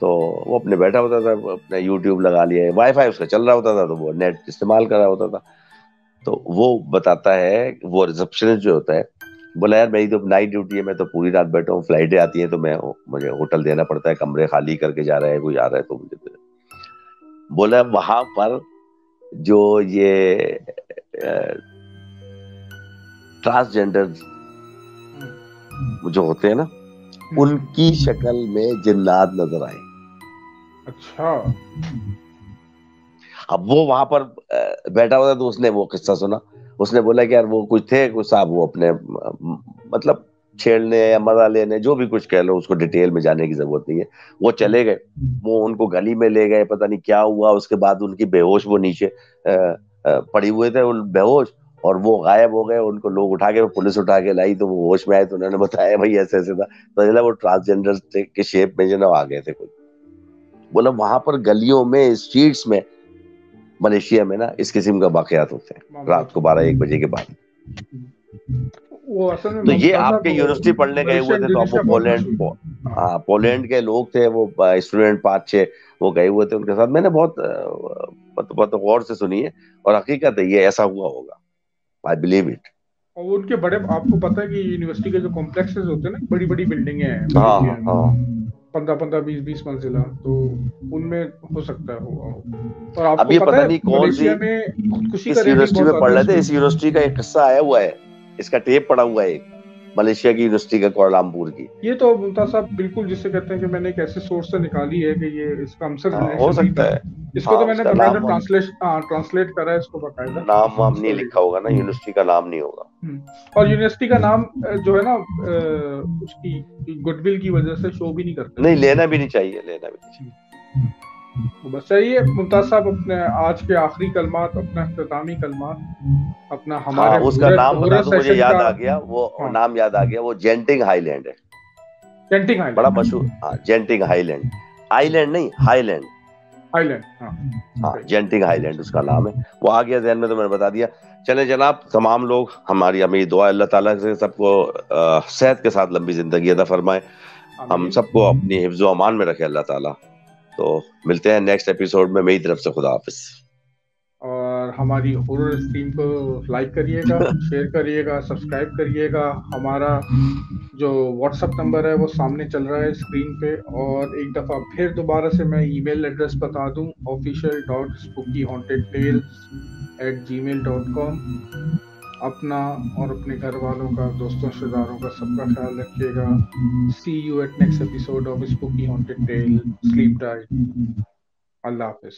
तो वो अपने बैठा होता था, अपने यूट्यूब लगा लिया, वाईफाई उसका चल रहा होता था, तो वो नेट इस्तेमाल कर रहा होता था। तो वो बताता है, वो रिसेप्शनिस्ट जो होता है, बोला यार मेरी तो नाइट ड्यूटी है, मैं तो पूरी रात बैठा हूँ, फ्लाइटें आती हैं तो मुझे होटल देना पड़ता है, कमरे खाली करके जा रहा है कोई, आ रहा है तो मुझे बोला वहां पर जो ये ट्रांसजेंडर जो होते हैं ना, उनकी शक्ल में जिन्नात नजर आए। अच्छा। अब वो वहां पर बैठा हुआ था, तो उसने वो किस्सा सुना। उसने बोला कि यार वो कुछ थे कुछ साहब, वो अपने मतलब छेड़ने या मजा लेने, जो भी कुछ कह लो, उसको डिटेल में जाने की जरूरत नहीं है। वो चले गए, वो उनको गली में ले गए, पता नहीं क्या हुआ। उसके बाद उनकी बेहोश, वो नीचे पड़ी हुए थे वो बेहोश, और वो गायब हो गए। उनको लोग उठा के, पुलिस उठा के लाई, तो वो होश में आए, तो उन्होंने बताया भाई ऐसे ऐसे था। तो वो ट्रांसजेंडर के शेप में जो ना आ गए थे कोई। बोला वहां पर गलियों में, स्ट्रीट्स में, मलेशिया में ना इस किस्म का वाकयात होते हैं रात को 12-1 बजे के बाद। वो असल में तो ये मुमताज आपके यूनिवर्सिटी पढ़ने गए हुए थे, तो अब वो पोलैंड के लोग थे, वो स्टूडेंट 5-6 वो गए हुए थे उनके साथ। मैंने बहुत गौर से सुनी है, और हकीकत है, ये ऐसा हुआ होगा, आई बिलीव इट। और उनके बड़े, आपको पता है कि यूनिवर्सिटी के जो कॉम्प्लेक्सेस होते हैं ना, बड़ी बड़ी बिल्डिंगे हैं हाँ मलेशिया में, हाँ। 15-15, 20-20 मंजिला, तो उनमें हो सकता है हुआ हो। और अब आपको ये पता पता है नहीं कौन सी, मलेशिया में खुदकुशी का किस रेट भी यूनिवर्सिटी बहुत में पढ़ ज्यादा रहे थे, है। इस यूनिवर्सिटी का एक किस्सा आया हुआ है, इसका टेप पड़ा हुआ है एक, मलेशिया की यूनिवर्सिटी का, कोलालमपुर की। ये तो मुमताज साहब बिल्कुल, जिससे कहते हैं कि मैंने एक ऐसे सोर्स से निकाली है कि ये इसका हमसे हाँ, हो रिलेशन नहीं सकता था। है। इसको हाँ, तो मैंने उसका बकायदा नाम ट्रांसलेट करा है इसको बकायदा। नाम वाम नहीं इसको लिखा होगा ना, यूनिवर्सिटी का नाम नहीं होगा। और यूनिवर्सिटी का नाम जो है ना, उसकी गुडविल की वजह से शो भी नहीं करते। नहीं, लेना भी नहीं चाहिए, लेना भी नहीं चाहिए। तो बस चाहिए मुमताज साहब, अपने आज के आखिरी कलमात, अपना इख्तितामी कलमात, अपना हाँ, हमारे उसका नाम बता मुहूर्त दूं, मुझे सेशन याद का। आ गया, वो हाँ, नाम याद आ गया, वो जेंटिंग हाईलैंड है, कैंटिंग बड़ा आइलैंड। मशहूर। हाँ, जेंटिंग हाईलैंड, आइलैंड नहीं, हाईलैंड। आइलैंड, हाँ। हाँ, जेंटिंग हाईलैंड उसका नाम है। वो आ गया ध्यान में तो मैंने बता दिया। चले जनाब, तमाम लोग, हमारी दुआ अल्लाह ताला से सबको सेहत के साथ लंबी जिंदगी अता फरमाए, हम आमीन। सबको अपनी हिफ्ज़ व अमान में रखे अल्लाह ताला। तो मिलते हैं नेक्स्ट एपिसोड में, मेरी तरफ से खुदा हाफिज। और हमारी हॉरर स्ट्रीम को लाइक करिएगा, शेयर करिएगा, सब्सक्राइब करिएगा। हमारा जो व्हाट्सएप नंबर है वो सामने चल रहा है स्क्रीन पे। और एक दफ़ा फिर दोबारा से मैं ईमेल एड्रेस बता दूं, official.spookyhauntedtales@gmail.com। अपना और अपने घर वालों का, दोस्तों रिश्तेदारों का, सबका ख्याल रखिएगा। See you at next episode of spooky haunted tale. Sleep tight. Allah Hafiz.